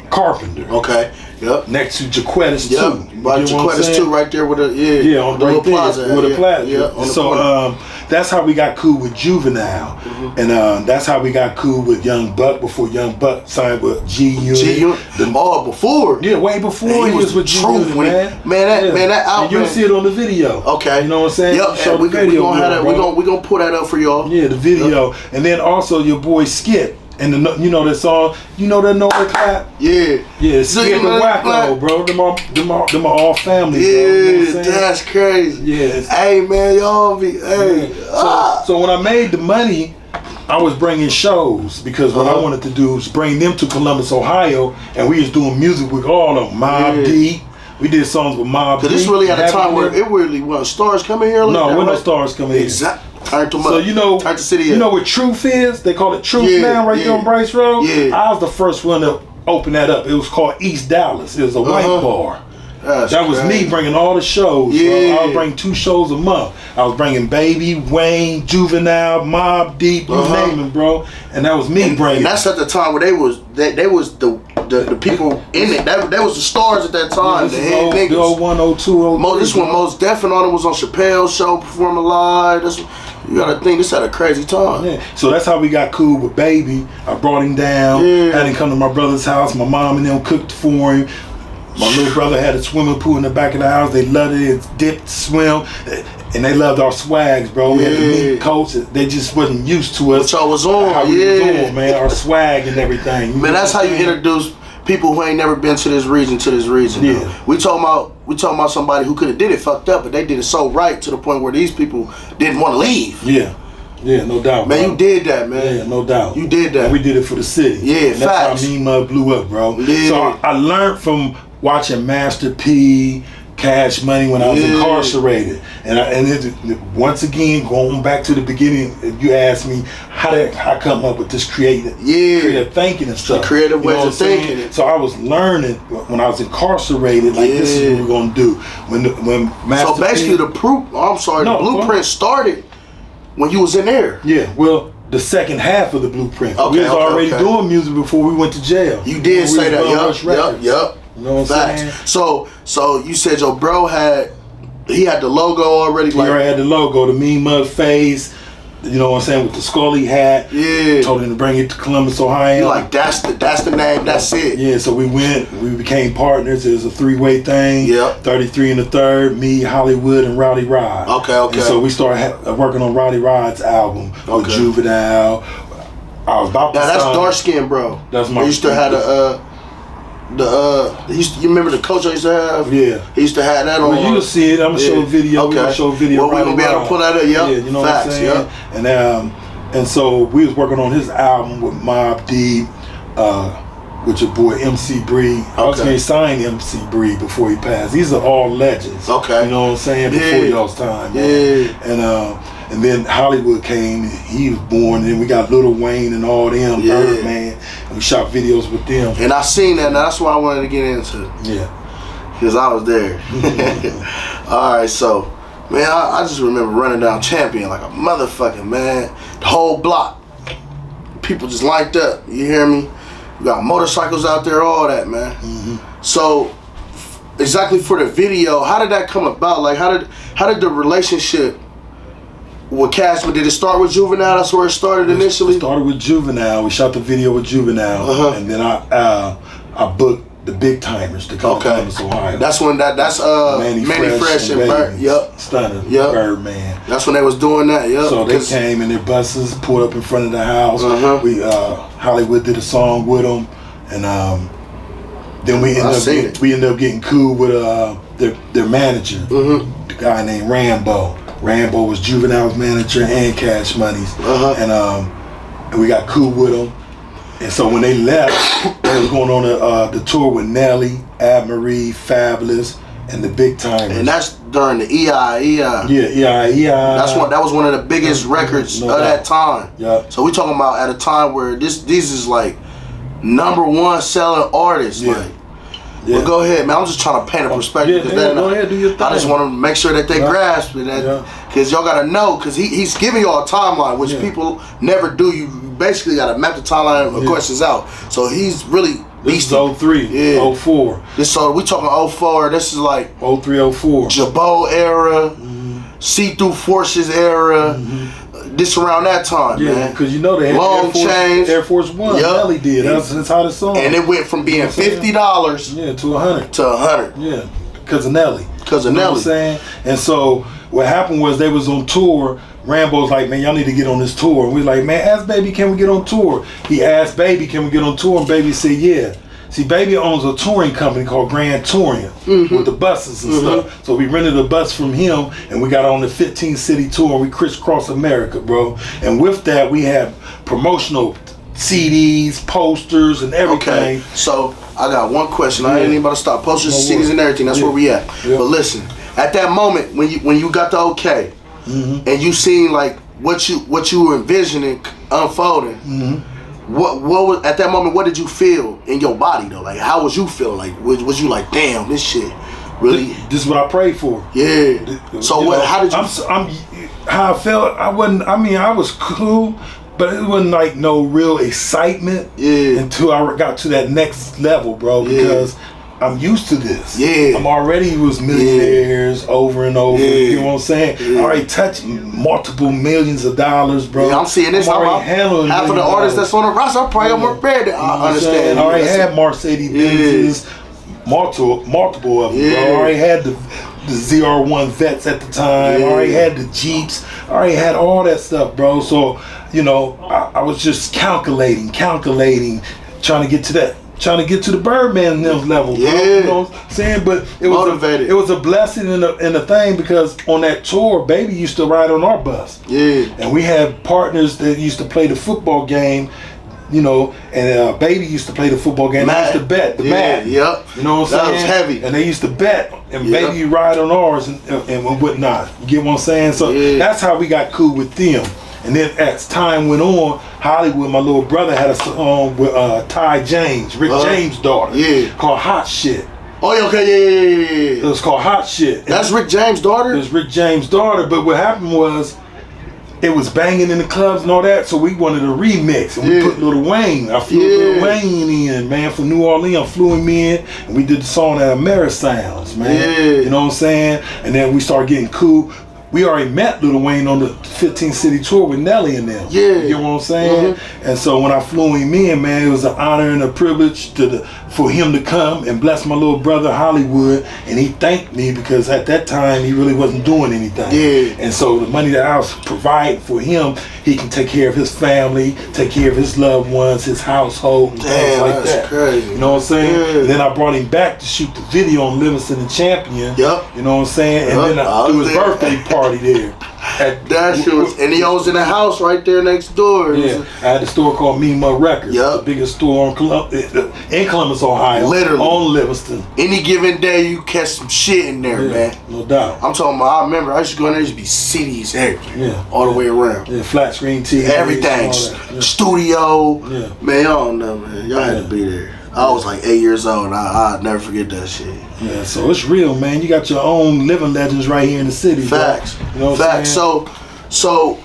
Carpenter. Okay. Yep. Next to Jaquettas too. By Jaquettas too, right there with the on the right plaza. With a plaza. Yeah. So that's how we got cool with Juvenile, and that's how we got cool with Young Buck before Young Buck signed with G-Unit. All before. Yeah, way before he was with G-Unit, man. That album. You'll see it on the video. Okay. You know what I'm saying? Yep. Show the video. We're gonna pull that up for y'all. Yeah, the video, and then also your boy Skip. And you know that song, you know that No Clap? Yeah. Yeah, Skip and Wacko, bro. Them are all family, yeah, bro. You know that's crazy. Yeah. Hey, man, y'all be, hey. So when I made the money, I was bringing shows because what I wanted to do was bring them to Columbus, Ohio, and we was doing music with all of them. Mobb Deep. We did songs with Mobb Deep. Because this really at a time where it really wasn't stars coming here? Like no, no stars coming here. Exactly. So you know what Truth is? They call it Truth now, right there on Bryce Road. Yeah. I was the first one to open that up. It was called East Dallas. It was a white bar. That was me bringing all the shows. Yeah. I was bringing 2 shows a month. I was bringing Baby, Wayne, Juvenile, Mobb Deep, you name them, bro. And that was me bringing. And that's at the time where they was the people in it. That was the stars at that time. Yeah, the head niggas. The 01, 02, This one, Most Definitely on it was on Chappelle's show, performing live. You gotta think this had a crazy time. Yeah. So that's how we got cool with Baby. I brought him down, had him come to my brother's house. My mom and them cooked for him. My little brother had a swimming pool in the back of the house. They loved it. It dipped, swim, and they loved our swags, bro. We had the meat coats. They just wasn't used to us. What y'all was on, how we was on, man. Our swag and everything. Man, that's how you introduce people who ain't never been to this region. Yeah. We talking about somebody who could have did it fucked up, but they did it so right to the point where these people didn't want to leave. Yeah. Yeah, no doubt, man. bro. You did that, man. Yeah, no doubt. You did that. And we did it for the city. Yeah, and that's how Mean Mug blew up, bro. Yeah. So I learned from watching Master P, Cash Money when I was incarcerated, once again, going back to the beginning, you asked me how did I come up with this creative thinking and stuff. The creative ways of thinking. So I was learning when I was incarcerated, like this is what we're gonna do. When Master So basically, P, the blueprint started when you was in there. Yeah, well, the second half of the blueprint. Okay, We was already doing music before we went to jail. You did say that, yup. You know what I'm saying? So you said your bro had the logo already. He already had the logo, the Mean Mug face. You know what I'm saying, with the Scully hat. Yeah. Told him to bring it to Columbus, Ohio. You like that's the name. That's it. Yeah. So we became partners. It was a 3-way thing. Yep. 33 and the Third, me, Hollywood, and Rowdy Rod. Okay. And so we started working on Rowdy Rod's album with Juvenile. I was about to that's sign. dark skin, bro. That's my. He used to have you remember the coach I used to have? Yeah. He used to have that on. Well, you'll see it. I'm gonna show a video. Okay. We're gonna show a video. Well, we're gonna be able to pull that up. Yep. Yeah, you know Facts, what I'm saying? And so we was working on his album with Mobb Deep, with your boy MC Bree. I was gonna sign MC Bree before he passed. These are all legends. Okay. You know what I'm saying? Before y'all's time, man. And then Hollywood came, he was born, and then we got Lil Wayne and all them, Birdman, and we shot videos with them. And I seen that, and that's what I wanted to get into. Yeah. Because I was there. Alright, so, man, I just remember running down Champion like a motherfucking man. The whole block. People just lined up, you hear me? We got motorcycles out there, all that, man. So, exactly for the video, how did that come about? Like, how did the relationship with Cashman, did it start with Juvenile? That's where it started initially? It started with Juvenile. We shot the video with Juvenile, and then I booked the big timers to come to Columbus, Ohio. That's when that's Manny Fresh and Bird. Yep. Stunner. Yep. Birdman. That's when they was doing that. Yep. So they came in their buses, pulled up in front of the house. We Hollywood did a song with them, and then we ended up getting cool with their manager, the guy named Rambo. Rambo was Juvenile's manager and Cash Money's, and we got cool with them. And so when they left, they was going on the tour with Nelly, Ab Marie, Fabulous, and the Big Timers. And that's during the EI. Yeah, EI. That was one of the biggest records of that time. Yep. So we talking about at a time where these is like #1 selling artists. Yeah. Like, well, go ahead, man. I'm just trying to paint a perspective. Go ahead, do your thing. I just want to make sure that they grasp it, because y'all gotta know, because he's giving y'all a timeline, which people never do. You basically gotta map the timeline of questions out. So he's really This is 03, 04. So we talking 04. This is like 03, 04. Jabot era, See-Through Forces era. This around that time, man. Because you know they had Long Chains, Air Force One. Nelly did. That's how the song. And it went from being $50 to $100. To $100. Yeah, because of Nelly. Because of Nelly. Nelly. What I'm saying? And so what happened was they was on tour. Rambo's like, man, y'all need to get on this tour. And we like, man, ask Baby, can we get on tour? He asked Baby, can we get on tour? And Baby said, yeah. See, Baby owns a touring company called Grand Touring with the buses and stuff. So we rented a bus from him, and we got on the 15-city tour. We crisscrossed America, bro. And with that, we had promotional CDs, posters, and everything. Okay, so I got one question. I ain't even about to stop. Posters, CDs, and everything. That's where we at. But listen, at that moment when you got the okay, and you seen like what you were envisioning unfolding. What was at that moment? What did you feel in your body though? Like, how was you feeling? Like, was you like, damn, this shit really? This is what I prayed for. Yeah. So what? How did you? How I felt. I wasn't. I mean, I was cool, but it wasn't like no real excitement. Until I got to that next level, bro. Because I'm used to this. I'm already was millionaires over and over. You know what I'm saying? I already touched multiple millions of dollars, bro. I'm seeing this. I'm already handling half of the artists that's on the roster. I'm probably more prepared. I understand. I already had Mercedes Benzes, multiple of them. Bro. I already had the ZR1 Vets at the time. I already had the Jeeps. I already had all that stuff, bro. So, you know, I was just calculating, trying to get to that trying to get to the Birdman level, bro. You know what I'm saying? But it was a blessing in the thing, because on that tour, Baby used to ride on our bus. Yeah. And we had partners that used to play the football game, you know, and Baby used to play the football game. They used to bet the mat. Yep. You know what I'm saying? That was heavy. And they used to bet, and Baby ride on ours and whatnot. You get what I'm saying? So that's how we got cool with them. And then as time went on, Hollywood, my little brother, had a song with Ty James, Rick James' daughter, called Hot Shit. Oh, yeah, okay, yeah. It was called Hot Shit. That's Rick James' daughter? It was Rick James' daughter, but what happened was, it was banging in the clubs and all that, so we wanted a remix, and we put Lil Wayne. I flew Lil Wayne in, man, from New Orleans. I flew him in, and we did the song at Amerisounds, man. You know what I'm saying? And then we started getting cool. We already met Lil Wayne on the 15 city tour with Nelly and them. You know what I'm saying? And so when I flew him in, man, it was an honor and a privilege for him to come and bless my little brother Hollywood. And he thanked me, because at that time he really wasn't doing anything. And so the money that I was providing for him, he can take care of his family, take care of his loved ones, his household, and things like that. Crazy. You know what I'm saying? And then I brought him back to shoot the video on Livingston and Champion. You know what I'm saying? And then I threw his birthday party there. That shit was, and he owns in a house right there next door. I had a store called Mean Mud Records. The biggest store in Columbus, Ohio. Literally. On Livingston. Any given day, you catch some shit in there, man. No doubt. I'm talking about, I remember, I used to go in there, there used to be CDs everywhere. All the way around. Flat screen TV. Everything. Studio. Man, y'all don't know, man. Y'all had to be there. I was like 8 years old, and I'd never forget that shit. Yeah, so it's real, man. You got your own living legends right here in the city. Facts. Bro. You know what I'm saying? So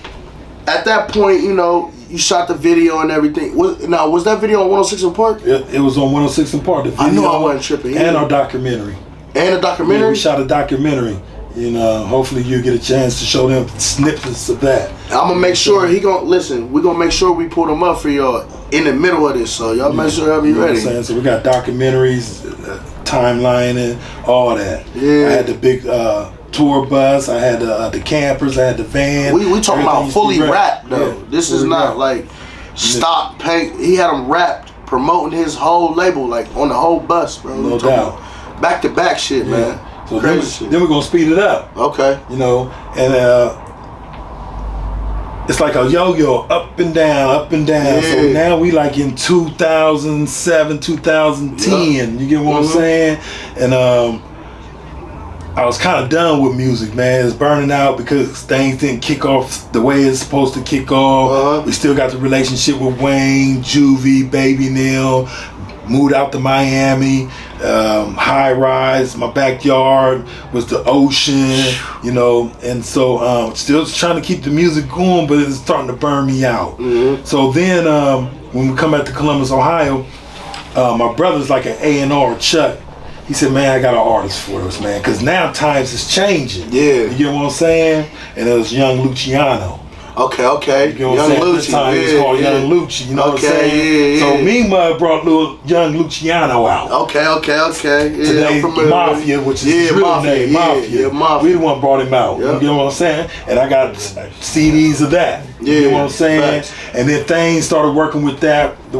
at that point, you know, you shot the video and everything. Was that video on 106 and Park? It was on 106 and Park. The video, I knew I wasn't tripping. And our documentary. And a documentary? Yeah, we shot a documentary. You know, hopefully you get a chance to show them snippets of that. I'm gonna make sure we're gonna make sure we pull them up for y'all in the middle of this, so y'all make sure y'all be ready. You know what I'm saying? So we got documentaries, timeline, and all that. I had the big tour bus, I had the campers, I had the van. We talking about fully wrapped though. This is not like stop pay. He had them wrapped, promoting his whole label, like on the whole bus, bro. No doubt. Back to back shit, man. So then we're gonna speed it up. Okay. You know, and it's like a yo-yo, up and down, up and down. So now we like in 2007, 2010. You get what I'm saying? And I was kind of done with music, man. It's burning out because things didn't kick off the way it's supposed to kick off. We still got the relationship with Wayne, Juvie, Baby Neil. Moved out to Miami, high rise. My backyard was the ocean, you know, and so still trying to keep the music going, but it's starting to burn me out. So then when we come back to Columbus, Ohio, my brother's like an A&R, Chuck. He said, man, I got an artist for us, man, because now times is changing. You get what I'm saying? And it was Young Luciano. Okay. You know what I'm saying? This time it's called Young Lucci, you know what I'm saying? So Mean Mud brought little Young Luciano out. Okay. Today, Mafia, which is his real name, Mafia. We the one brought him out. You know what I'm saying? And I got CDs of that. You know what I'm saying? And then things started working with that. The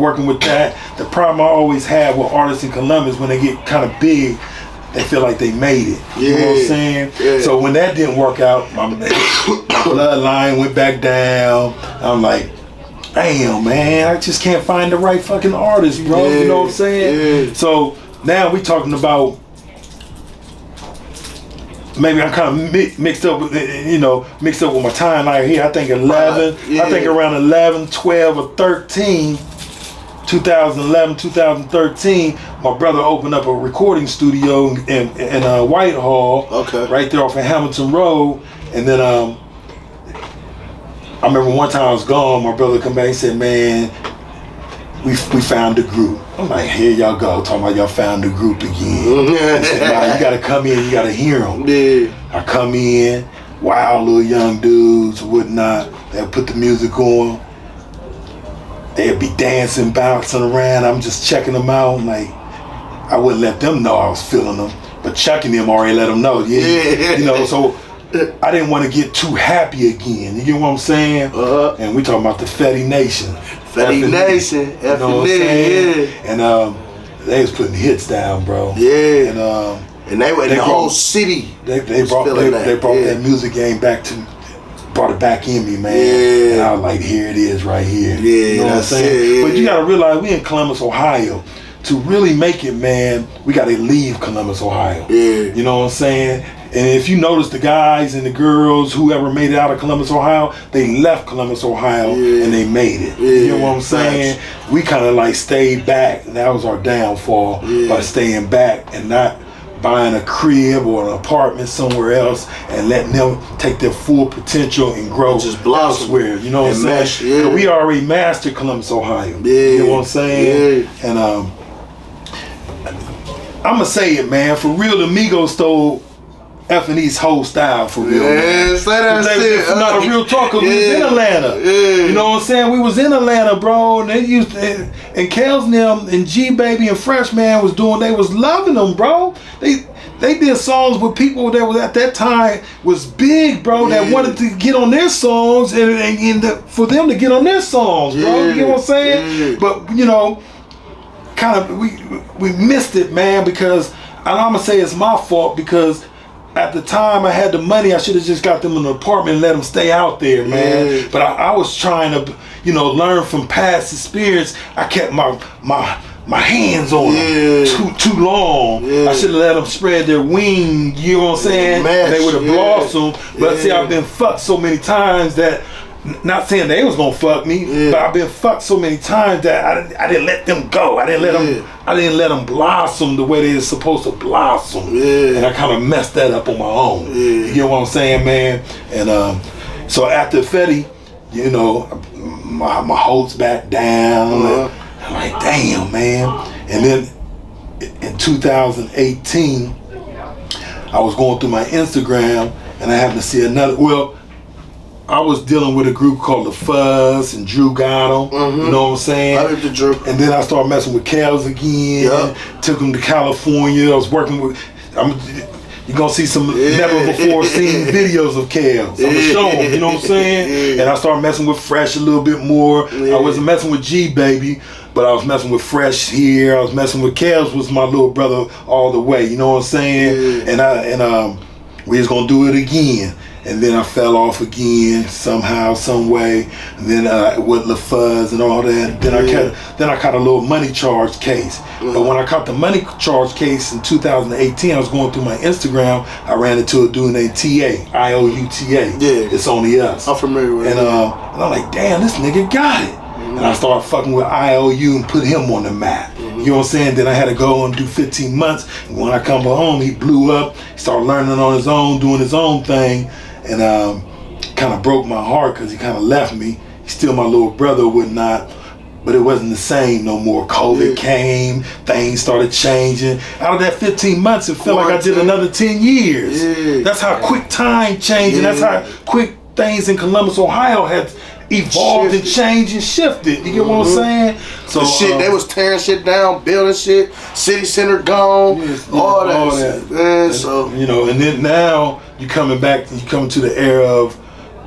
problem I always had with artists in Columbus, when they get kind of big, they feel like they made it. You know what I'm saying? So when that didn't work out, my bloodline went back down. I'm like, damn, man, I just can't find the right fucking artist, bro. You know what I'm saying? So now we talking about, maybe I'm kind of mixed up with my timeline here. I think 11, I think around 11, 12, or 13. 2011, 2013, my brother opened up a recording studio in Whitehall, right there off of Hamilton Road. And then I remember one time I was gone, my brother come back and said, man, we found the group. I'm like, here y'all go, talking about y'all found the group again. He said, nah, you gotta come in, you gotta hear them. I come in, wild little young dudes, whatnot. They'll put the music on. They'd be dancing, bouncing around. I'm just checking them out. Like, I wouldn't let them know I was feeling them, but checking them already let them know. You know, so I didn't want to get too happy again. You get what I'm saying? And we talking about the Fetty Nation. Fetty Nation. You know what I'm saying? And they was putting hits down, bro. Yeah. And they were in the whole city. They brought that music game brought it back in me, man. Yeah. And I was like, here it is right here. Yeah, you know what I'm saying? Yeah. But you gotta realize we in Columbus, Ohio. To really make it, man, we gotta leave Columbus, Ohio. Yeah. You know what I'm saying? And if you notice the guys and the girls, whoever made it out of Columbus, Ohio, they left Columbus, Ohio, and they made it. Yeah. You know what I'm saying? We kind of like stayed back, and that was our downfall by staying back and not buying a crib or an apartment somewhere else and letting them take their full potential and grow just elsewhere. You know what I'm saying? We already mastered Columbus, Ohio. You know what I'm saying? And I'm gonna say it, man. For real, the Migos stole F&E's whole style, for real. Yeah, say that shit. I'm not a real talker. We was in Atlanta. You know what I'm saying? We was in Atlanta, bro. And they used to, and Kels and them and G Baby and Freshman was doing. They was loving them, bro. They did songs with people that was at that time was big, bro. That wanted to get on their songs and for them to get on their songs, bro. You know what I'm saying? But you know, kind of we missed it, man. Because I'm gonna say it's my fault because at the time I had the money, I should have just got them an apartment and let them stay out there, man. But I was trying to, you know, learn from past experience. I kept my hands on them too long. I should have let them spread their wing, you know what I'm saying? They would have blossomed. But see, I've been fucked so many times that, not saying they was gonna fuck me, but I've been fucked so many times that I didn't let them go. I didn't let them blossom the way they were supposed to blossom. And I kind of messed that up on my own. You know what I'm saying, man? And so after Fetty, you know, my hopes back down. I'm like, damn, man. And then in 2018, I was going through my Instagram and I happened to see I was dealing with a group called The Fuzz and Drew got them. You know what I'm saying? I the Drew. And then I started messing with Kels again. Took them to California. I was working with. You're gonna see some never before seen videos of Kels. I'm gonna show them. You know what I'm saying? And I started messing with Fresh a little bit more. I wasn't messing with G Baby, but I was messing with Fresh here. I was messing with Kels, was my little brother all the way. You know what I'm saying? And we was gonna do it again. And then I fell off again somehow, some way. And then with the Fuzz and all that. Then I caught a little money charge case. But when I caught the money charge case in 2018, I was going through my Instagram. I ran into a dude named T.A. IOUTA. It's Only Us. I'm familiar with it. And I'm like, damn, this nigga got it. And I started fucking with IOU and put him on the map. You know what I'm saying? Then I had to go and do 15 months. And when I come home, he blew up. He started learning on his own, doing his own thing. And kind of broke my heart because he kind of left me. He's still my little brother or whatnot, but it wasn't the same no more. COVID came, things started changing. Out of that 15 months, it felt like I did another 10 years. That's how quick time changed, and that's how quick things in Columbus, Ohio had evolved and changed and shifted. You get what I'm saying? So they was tearing shit down, building shit, city center gone, all that. Man, so you know, and then now you coming to the era of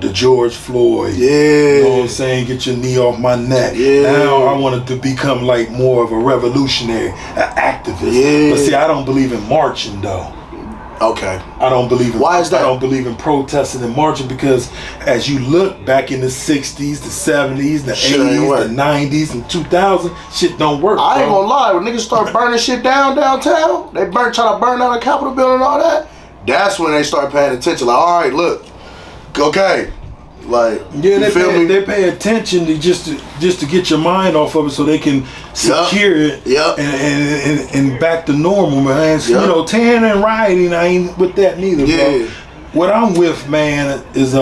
the George Floyd. You know what I'm saying? Get your knee off my neck. Now I wanted to become like more of a revolutionary, an activist. But see, I don't believe in marching though. Okay. I don't believe in. Why is that? I don't believe in protesting and marching because as you look back in the 60s, the 70s, the 80s, the 90s, and 2000, shit don't work. I ain't gonna lie. When niggas start burning shit downtown, they trying to burn down the Capitol building and all that. That's when they start paying attention. Like, all right, look, okay. Like, they pay attention to just to get your mind off of it so they can secure it and back to normal, man. So, you know, tearing and rioting, I ain't with that neither, bro. What I'm with, man, is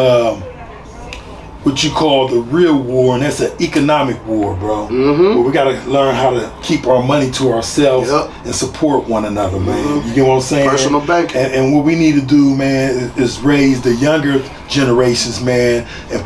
what you call the real war, and that's an economic war, bro. Where we gotta learn how to keep our money to ourselves and support one another, man. You get what I'm saying? Personal banking. And what we need to do, man, is raise the younger generations, man, and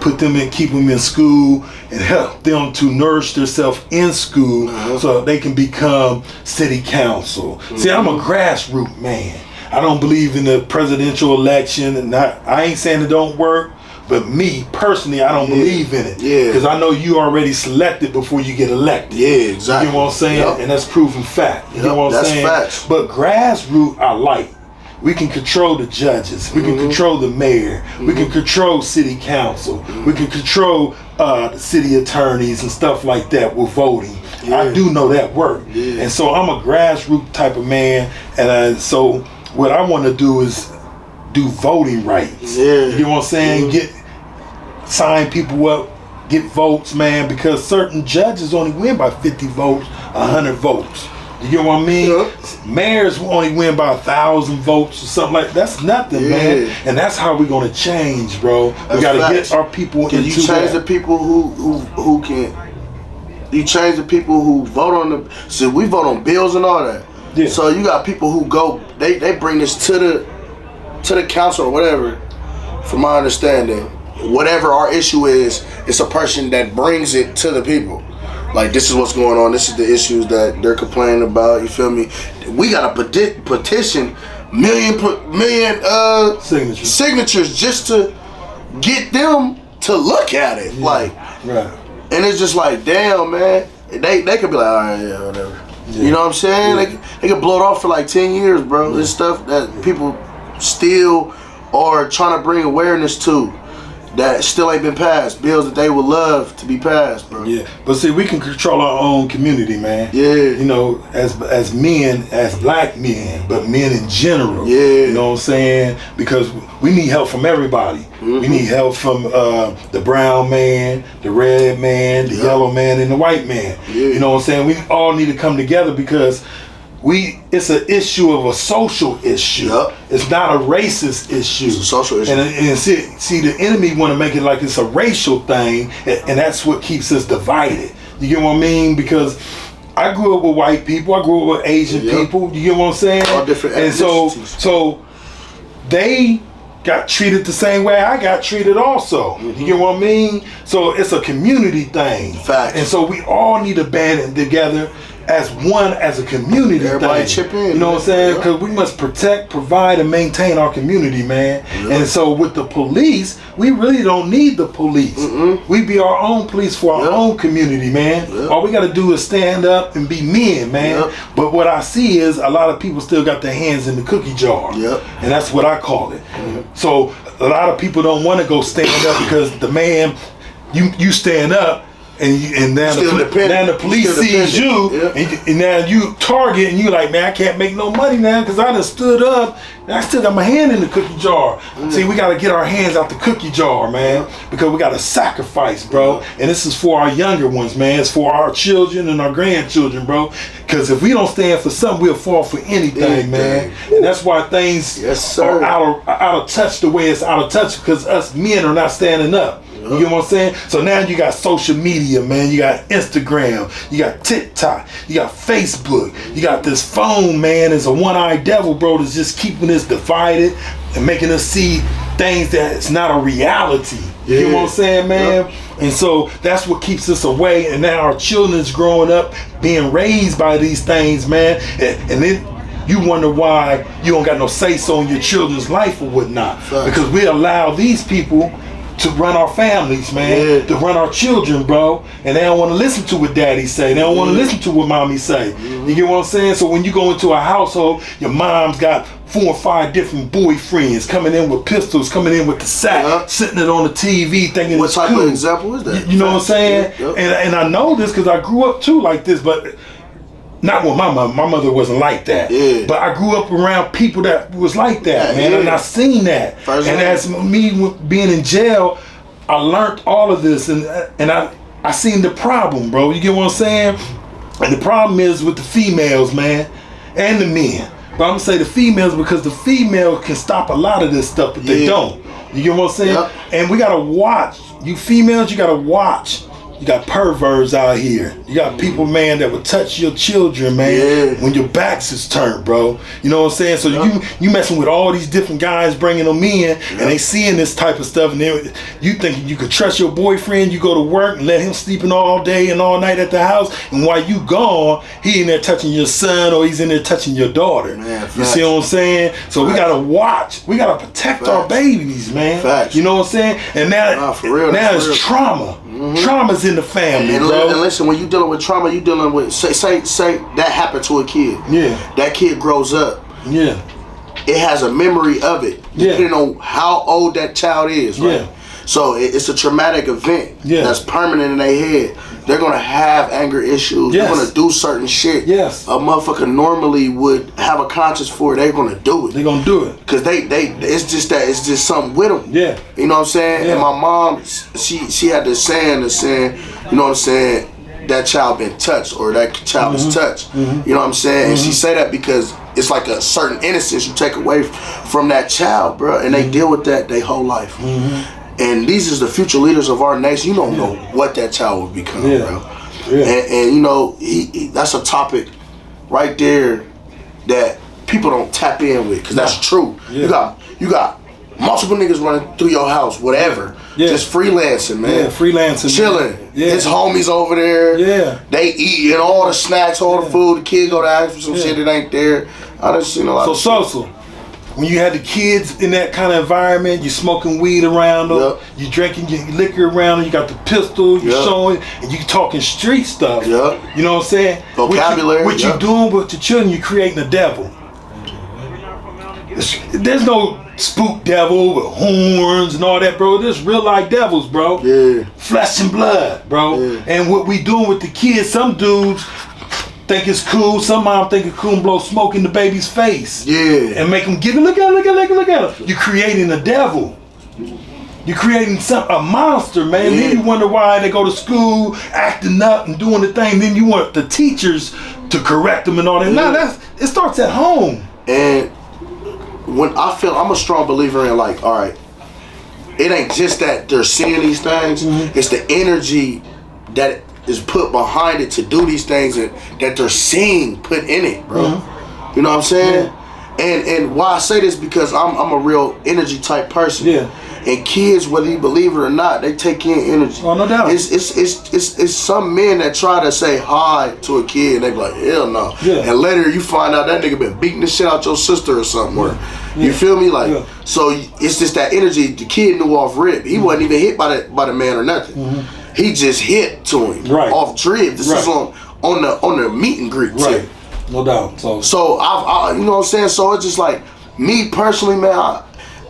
keep them in school and help them to nourish themselves in school so they can become city council. See, I'm a grassroots man. I don't believe in the presidential election, and I ain't saying it don't work. But me personally, I don't believe in it. Yeah. Because I know you already selected before you get elected. Yeah, exactly. You know what I'm saying? Yep. And that's proven fact. You know what I'm saying? That's facts. But grassroots, I like. We can control the judges. We can control the mayor. We can control city council. We can control the city attorneys and stuff like that with voting. I do know that work. And so I'm a grassroots type of man. And so what I want to do is do voting rights. You know what I'm saying? Sign people up, get votes, man, because certain judges only win by 50 votes, 100 votes. You get what I mean? Mayors only win by 1,000 votes or something like that. That's nothing, man. And that's how we're gonna change, bro. We gotta get our people into that. You change the people who can. You change the people who vote on the. See, we vote on bills and all that. Yeah. So you got people who go. They bring this to the council or whatever. From my understanding, whatever our issue is, it's a person that brings it to the people. Like, this is what's going on. This is the issues that they're complaining about. You feel me? We got a petition, million signatures just to get them to look at it. Like, and it's just like, damn, man. They could be like, all right, yeah, whatever. You know what I'm saying? They could blow it off for like 10 years, bro. It's stuff that people still are trying to bring awareness to. That still ain't been passed. Bills that they would love to be passed, bro. Yeah, but see, we can control our own community, man. Yeah. You know, as men, as black men, but men in general. Yeah. You know what I'm saying? Because we need help from everybody. We need help from the brown man, the red man, the yellow man, and the white man. You know what I'm saying? We all need to come together because it's an issue of a social issue. It's not a racist issue. It's a social issue. And see, the enemy want to make it like it's a racial thing, and that's what keeps us divided. You get what I mean? Because I grew up with white people, I grew up with Asian people. You get what I'm saying? All different ethnicities. So they got treated the same way I got treated also. You get what I mean? So it's a community thing. Facts. And so we all need to band it together as one, as a community. Everybody thing. chip in. You know what I'm saying? Because we must protect, provide, and maintain our community, man. And so with the police, we really don't need the police. We be our own police for our own community, man. All we got to do is stand up and be men, man. But what I see is a lot of people still got their hands in the cookie jar. And that's what I call it. So a lot of people don't want to go stand up because the man, you stand up, and now the police sees you, and now you target, and you like, man, I can't make no money now because I done stood up, and I still got my hand in the cookie jar. See, we got to get our hands out the cookie jar, man, because we got to sacrifice, bro. And this is for our younger ones, man. It's for our children and our grandchildren, bro. Because if we don't stand for something, we'll fall for anything, man. And that's why things are out of touch the way it's out of touch, because us men are not standing up. You know what I'm saying? So now you got social media, man. You got Instagram, you got TikTok, you got Facebook, you got this phone, man. It's a one-eyed devil, bro, that's just keeping us divided and making us see things that's not a reality. You know what I'm saying, man? And so that's what keeps us away. And now our children is growing up being raised by these things, man. And then you wonder why you don't got no say-so in your children's life or whatnot. Because we allow these people to run our families, man, to run our children, bro, and they don't want to listen to what daddy say. They don't want to listen to what mommy say. You get what I'm saying? So when you go into a household, your mom's got 4 or 5 different boyfriends coming in with pistols, coming in with the sack, sitting it on the TV, thinking what it's type cool. of example is that? You know what I'm saying? And I know this because I grew up too like this, but not with my mother. My mother wasn't like that. But I grew up around people that was like that, man. And I seen that. And as me being in jail, I learned all of this, and I seen the problem, bro. You get what I'm saying? And the problem is with the females, man, and the men. But I'm gonna say the females because the female can stop a lot of this stuff, but they don't. You get what I'm saying? And we gotta watch. You females, you gotta watch You got perverts out here. You got people, man, that will touch your children, man, when your backs is turned, bro. You know what I'm saying? So you messing with all these different guys, bringing them in, and they seeing this type of stuff, and then you thinking you could trust your boyfriend. You go to work and let him sleeping all day and all night at the house, and while you gone, he in there touching your son or he's in there touching your daughter. Man, you see what I'm saying? So we gotta watch. We gotta protect our babies, man. You know what I'm saying? And now, now it's trauma. Trauma's in the family, bro. And listen, when you dealing with trauma, you dealing with say that happened to a kid. Yeah. That kid grows up. Yeah. It has a memory of it, depending on how old that child is, right? Yeah. So it's a traumatic event that's permanent in their head. They're gonna have anger issues. They're gonna do certain shit. Yes. A motherfucker normally would have a conscience for it. They're gonna do it. They're gonna do it. Cause it's just something with them. Yeah. You know what I'm saying? Yeah. And my mom, she had this saying, you know what I'm saying, that child been touched or that child is touched. You know what I'm saying? And she say that because it's like a certain innocence you take away from that child, bro. And they deal with that their whole life. And these is the future leaders of our nation. You don't know what that child will become, bro. Yeah. And you know, that's a topic right there that people don't tap in with, because that's true. Yeah. You got multiple niggas running through your house, whatever. Just freelancing, man. Freelancing. Chilling. His homies over there. They eating all the snacks, all the food. The kid go to ask for some shit that ain't there. I done seen a lot of shit. When you had the kids in that kind of environment, you smoking weed around them, you drinking your liquor around them, you got the pistol, you showing, and you talking street stuff. You know what I'm saying? Vocabulary. What you doing with the children, you creating a devil. There's no spook devil with horns and all that, bro. There's real life devils, bro. Flesh and blood, bro. And what we doing with the kids, some dudes think it's cool. Some mom think it's cool and blow smoke in the baby's face. And make them look at him. You're creating a devil. You're creating a monster, man. Then you wonder why they go to school acting up and doing the thing. Then you want the teachers to correct them and all that. Nah, it starts at home. And when I'm a strong believer in, like, all right, it ain't just that they're seeing these things. It's the energy that is put behind it to do these things and that they're seeing put in it, bro. You know what I'm saying? And why I say this, because I'm a real energy type person. And kids, whether you believe it or not, they take in energy. Oh, no doubt. It's some men that try to say hi to a kid and they be like, hell no. And later you find out that nigga been beating the shit out your sister or something. You feel me? Like, so it's just that energy. The kid knew off rip. He wasn't even hit by the man or nothing. He just hit to him off drip. This is on the meet and greet tip. No doubt. So I you know what I'm saying? So it's just like, me personally, man,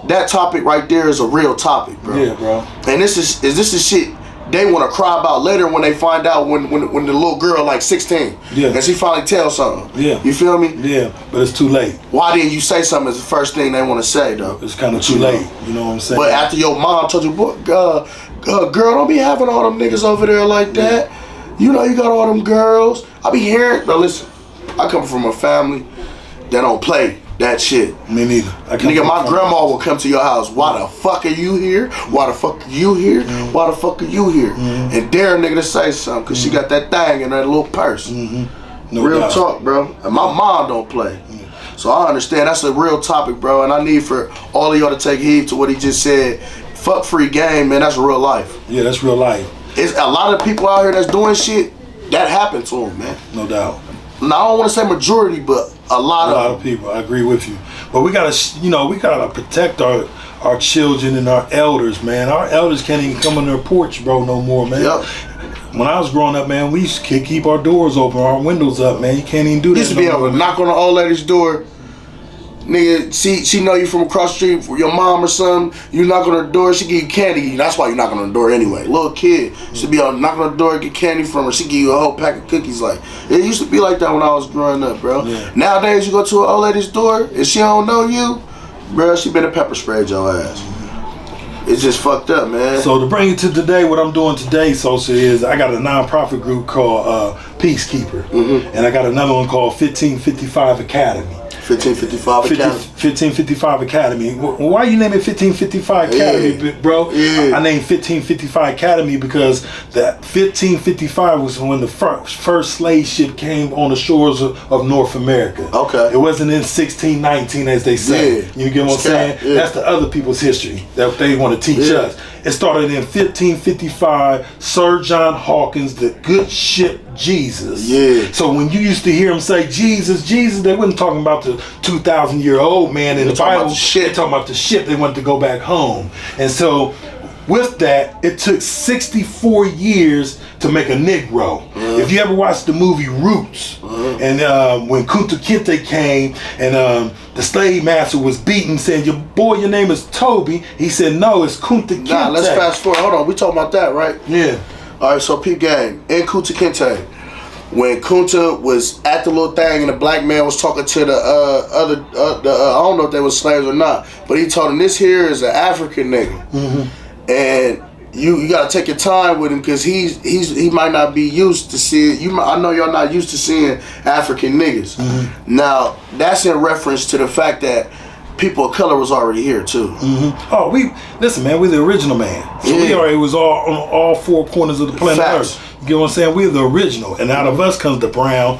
that topic right there is a real topic, bro. Yeah, bro. And this is shit they want to cry about later when they find out when the little girl like 16 and she finally tells something. You feel me? But it's too late. Why didn't you say something? Is the first thing they want to say, though. It's kind of too late. You know what I'm saying? But after your mom told you, girl, don't be having all them niggas over there like that. You know you got all them girls. I be hearing. But listen, I come from a family that don't play that shit. Me neither. Nigga, my grandma will come to your house. Why the fuck are you here? Why the fuck are you here? Why the fuck are you here? And dare a nigga to say something, because she got that thing in her little purse. No real doubt. talk, bro. And my mom don't play. So I understand that's a real topic, bro. And I need for all of y'all to take heed to what he just said. Fuck free game, man. That's real life. Yeah, that's real life. It's a lot of people out here that's doing shit that happened to them, man. No doubt. Now, I don't want to say majority, but a lot of people. I agree with you. But we gotta protect our children and our elders, man. Our elders can't even come on their porch, bro, no more, man. When I was growing up, man, we used to keep our doors open, our windows up, man. You can't even do that. Used to be able to knock on the old lady's door. Nigga, she know you from across the street, your mom or something. You knock on her door, she give you candy. That's why you knock on her door anyway. Little kid should be able to knock on the door, get candy from her. She give you a whole pack of cookies. Like, it used to be like that when I was growing up, bro. Nowadays, you go to an old lady's door and she don't know you, bro. She better pepper sprayed your ass. It's just fucked up, man. So to bring it to today, what I'm doing today, Sosa, is I got a non-profit group called Peacekeeper, and I got another one called 1555 Academy. 1555 Academy. 1555 Academy. Why you name it 1555 Academy, bro? Yeah. I named 1555 Academy because that 1555 was when the first slave ship came on the shores of North America. Okay. It wasn't in 1619 as they say. Yeah. You get what I'm saying? Yeah. That's the other people's history that they want to teach us. It started in 1555. Sir John Hawkins, the good ship Jesus. Yeah. So when you used to hear them say Jesus, Jesus, they wasn't talking about the 2,000-year-old man in the Bible. They're talking about the ship. They wanted to go back home. And so with that, it took 64 years to make a Negro. If you ever watched the movie Roots, and when Kunta Kinte came and the slave master was beaten, saying, your name is Toby. He said, no, it's Kunta Kinte. Nah, let's fast forward. Hold on, we talking about that, right? Yeah. All right, so peep gang, in Kunta Kinte, when Kunta was at the little thing and the black man was talking to the other, I don't know if they were slaves or not, but he told him, this here is an African nigga. And you gotta take your time with him because he might not be used to seeing I know y'all not used to seeing African niggas. Now that's in reference to the fact that people of color was already here too. Oh, listen, man, we're the original man. So we already was all on all four corners of the planet Earth. You get what I'm saying? We're the original, and out of us comes the brown,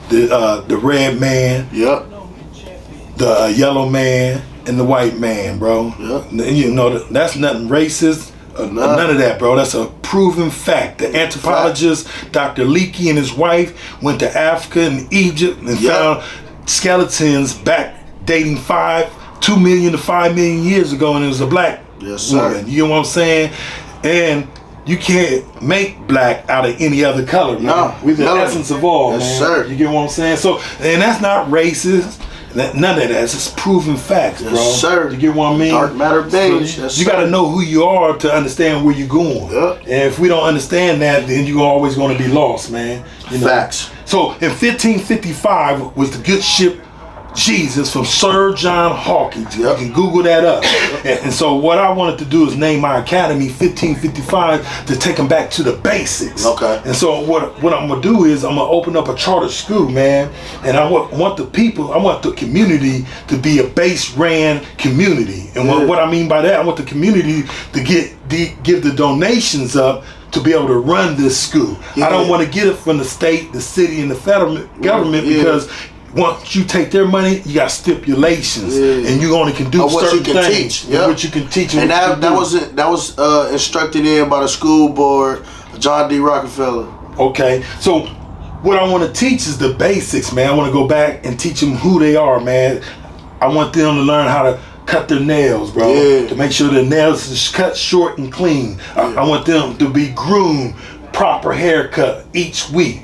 the red man, the yellow man, and the white man, bro. You know, that's nothing racist. None of that, bro. That's a proven fact. The anthropologist Dr. Leakey and his wife went to Africa and Egypt and found skeletons back dating 2 million to 5 million years ago, and it was a black woman. You know what I'm saying? And you can't make black out of any other color, man. No, we're the essence of all, man. Sir. You get what I'm saying? So, and that's not racist. None of that. It's just proven facts, bro. Sir. You get what I mean? Dark matter beige. So you got to know who you are to understand where you're going. And if we don't understand that, then you're always going to be lost, man. You know? Facts. So in 1555 was the good ship Jesus from Sir John Hawkins. You can Google that up. And so what I wanted to do is name my academy 1555 to take them back to the basics. And so what I'm gonna do is I'm gonna open up a charter school, man. And I want the people, I want the community to be a base ran community. And what I mean by that, I want the community to give the donations up to be able to run this school. I don't want to get it from the state, the city, and the federal government because once you take their money, you got stipulations, and you only can do certain things. What you can teach, and that was instructed in by the school board, John D. Rockefeller. Okay, so what I want to teach is the basics, man. I want to go back and teach them who they are, man. I want them to learn how to cut their nails, bro, to make sure their nails is cut short and clean. I want them to be groomed, proper haircut each week,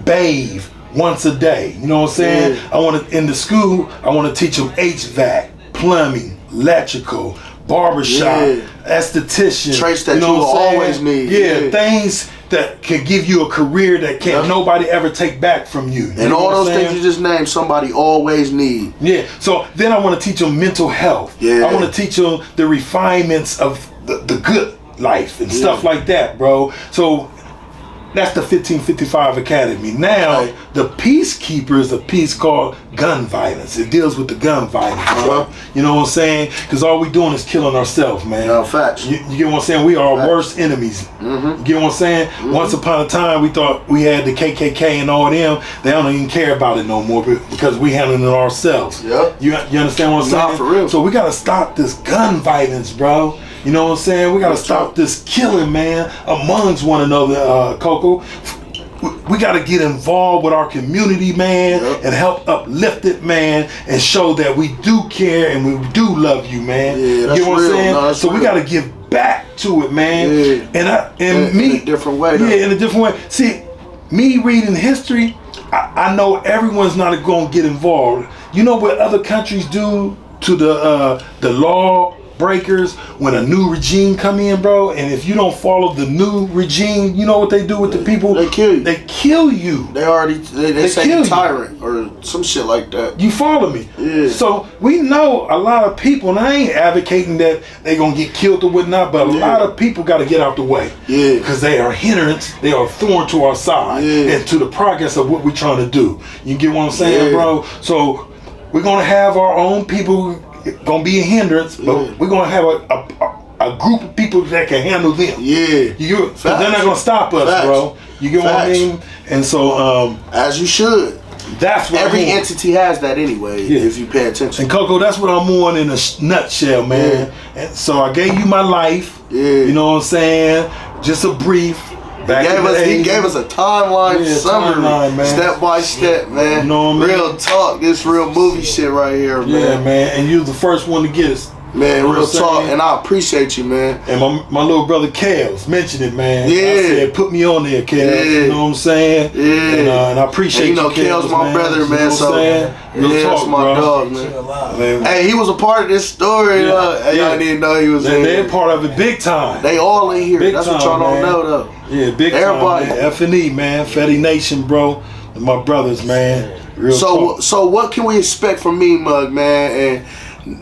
bathe once a day. You know what I'm saying? I want to, in the school, I want to teach them HVAC, plumbing, electrical, barbershop, esthetician. Traits that you will always need. Things that can give you a career that can't nobody ever take back from you. And all those things you just named, somebody always need. So then I want to teach them mental health. I want to teach them the refinements of the good life and stuff like that, bro. So that's the 1555 Academy. Now, the Peacekeeper is a piece called gun violence. It deals with the gun violence, bro. You know what I'm saying? Because all we doing is killing ourselves, man. Facts. You get what I'm saying? We are our worst enemies. You get what I'm saying? Once upon a time, we thought we had the KKK and all them. They don't even care about it no more because we handling it ourselves. You understand what I'm saying? Nah, for real. So we got to stop this gun violence, bro. You know what I'm saying? We got to stop this killing, man, amongst one another, Coco. We got to get involved with our community, man, and help uplift it, man, and show that we do care and we do love you, man. You know what I'm saying? No, so we got to give back to it, man. And me, in a different way. In a different way. See, me reading history, I know everyone's not going to get involved. You know what other countries do to the law breakers when a new regime come in, bro? And if you don't follow the new regime, you know what they do with the people? They kill you. They kill you. They say you're tyrant or some shit like that. You follow me? So we know a lot of people, and I ain't advocating that they gonna get killed or whatnot, but a lot of people got to get out the way. Because they are hindrance, they are thorn to our side and to the progress of what we're trying to do. You get what I'm saying, bro? So we're gonna have our own people. Gonna be a hindrance, but we're gonna have a group of people that can handle them. Yeah, because they're not gonna stop us, bro. You get what I mean? And so, as you should. That's what every entity has that anyway. If you pay attention. And Coco, that's what I'm on in a nutshell, man. And so I gave you my life. You know what I'm saying? Just a brief. He gave us a timeline summary, step by step, man. You know what I mean? Real talk. This real movie shit right here, man. Yeah, man. And you was the first one to get us. Man, real talk, and I appreciate you, man. And my little brother Kels mentioned it, man. Yeah. I said, put me on there, Kels. Yeah. You know what I'm saying? Yeah. And I appreciate you. Kels my brother, man. So, that's my dog, man. Hey, he was a part of this story. Y'all didn't know he was in here. They're part of it big time. They all in here. That's what y'all don't know, though. Yeah, big Everybody. Time, man. F&E, man. Fetty Nation, bro. And my brothers, man. Real talk. So what can we expect from Me Mug, man? And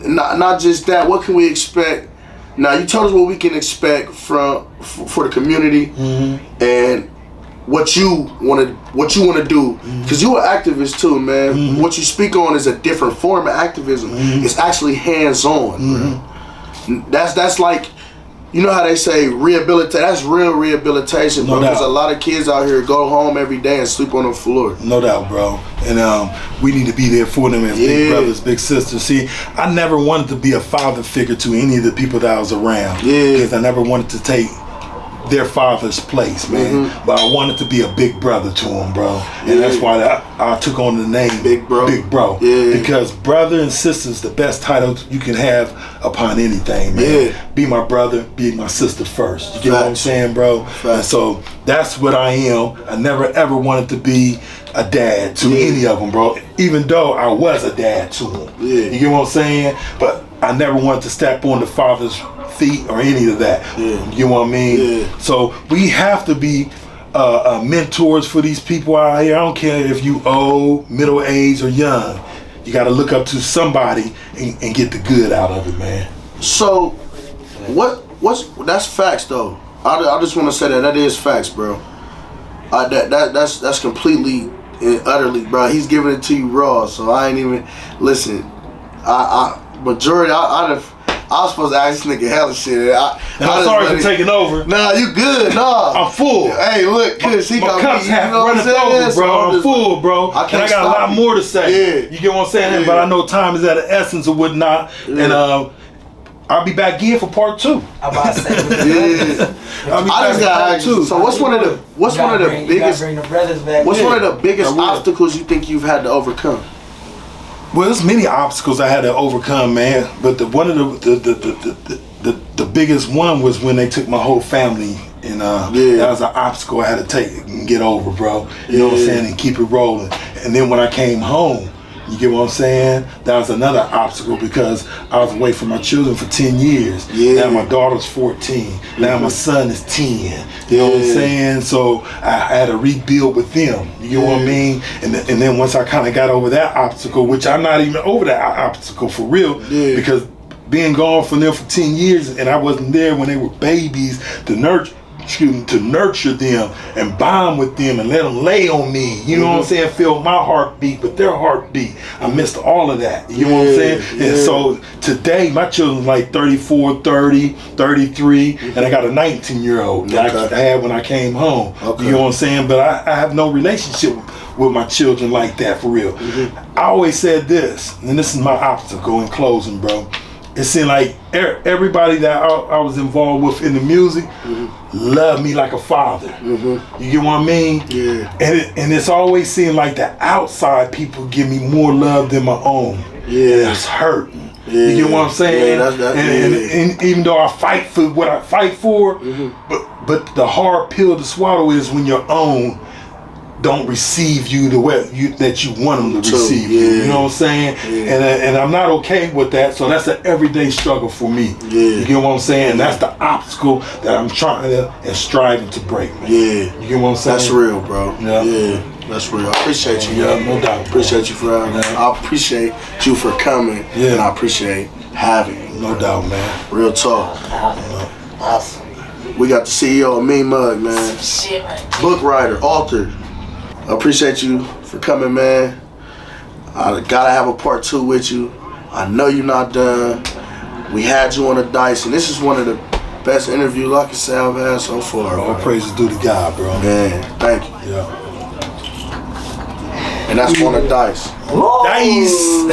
not just that. What can we expect? Now you told us what we can expect for the community, and what you want to do, because you're an activist too, man. What you speak on is a different form of activism. It's actually hands-on. That's like, you know how they say rehabilitate. That's real rehabilitation, bro. Because a lot of kids out here go home every day and sleep on the floor. No doubt, bro. And we need to be there for them as big brothers, big sisters. See, I never wanted to be a father figure to any of the people that I was around. Because I never wanted to take their father's place, man. But I wanted to be a big brother to them, bro. And that's why I took on the name Big Bro. Big Bro. Because brother and sister's the best title you can have upon anything, man. Be my brother, be my sister first. You get what I'm saying, bro? And so that's what I am. I never ever wanted to be a dad to any of them, bro. Even though I was a dad to them. You get what I'm saying? But I never wanted to step on the father's feet or any of that. You know what I mean? So we have to be mentors for these people out here. I don't care if you old, middle aged, or young. You got to look up to somebody and get the good out of it, man. So that's facts though. I just want to say that is facts, bro. That's completely and utterly, bro. He's giving it to you raw, so I ain't even listen. Majority, I was supposed to ask this nigga hella shit. I'm sorry for taking over. Nah, you good. Nah. I'm full. Hey, look, cuz he got me. You know what I'm saying? Bro. I'm full, bro. I got a lot more to say. You get what I'm saying? But I know time is at the essence of whatnot. And I'll be back again for part 2. I'm about to say, I just got asked you. So what's one of the biggest obstacles you think you've had to overcome? Well, there's many obstacles I had to overcome, man. But one of the biggest one was when they took my whole family, and that was an obstacle I had to take and get over, bro. You know what I'm saying, and keep it rolling. And then when I came home, you get what I'm saying? That was another obstacle because I was away from my children for 10 years. Now my daughter's 14. Now my son is 10. You know what I'm saying? So I had to rebuild with them. You get what I mean? And then once I kind of got over that obstacle, which I'm not even over that obstacle for real, because being gone from them for 10 years and I wasn't there when they were babies to nurture them and bond with them and let them lay on me. You know what I'm saying? Feel my heartbeat with their heartbeat. I missed all of that. You know what I'm saying? And so today, my children's like 34, 30, 33, and I got a 19-year-old that I had when I came home. You know what I'm saying? But I have no relationship with my children like that for real. I always said this, and this is my obstacle in closing, bro. It seemed like everybody that I was involved with in the music loved me like a father. You get what I mean? And it's always seemed like the outside people give me more love than my own. It's hurting. You get what I'm saying? And even though I fight for what I fight for, but the hard pill to swallow is when your own don't receive you the way that you want them to receive you. You know what I'm saying? And I'm not okay with that. So that's an everyday struggle for me. You get what I'm saying? That's the obstacle that I'm trying to and striving to break, man. You get what I'm saying? That's real, bro. That's real. I appreciate you. No doubt. Appreciate you for having me. I appreciate you for coming. And I appreciate having you. No doubt, man. Real talk. Awesome. We got the CEO of Me Mug, man. Book writer, author. I appreciate you for coming, man. I gotta have a part 2 with you. I know you're not done. We had you on the dice, and this is one of the best interviews I can say I've had so far. All praises due to God, bro. Man, thank you. Yeah. And that's on the dice. Dice.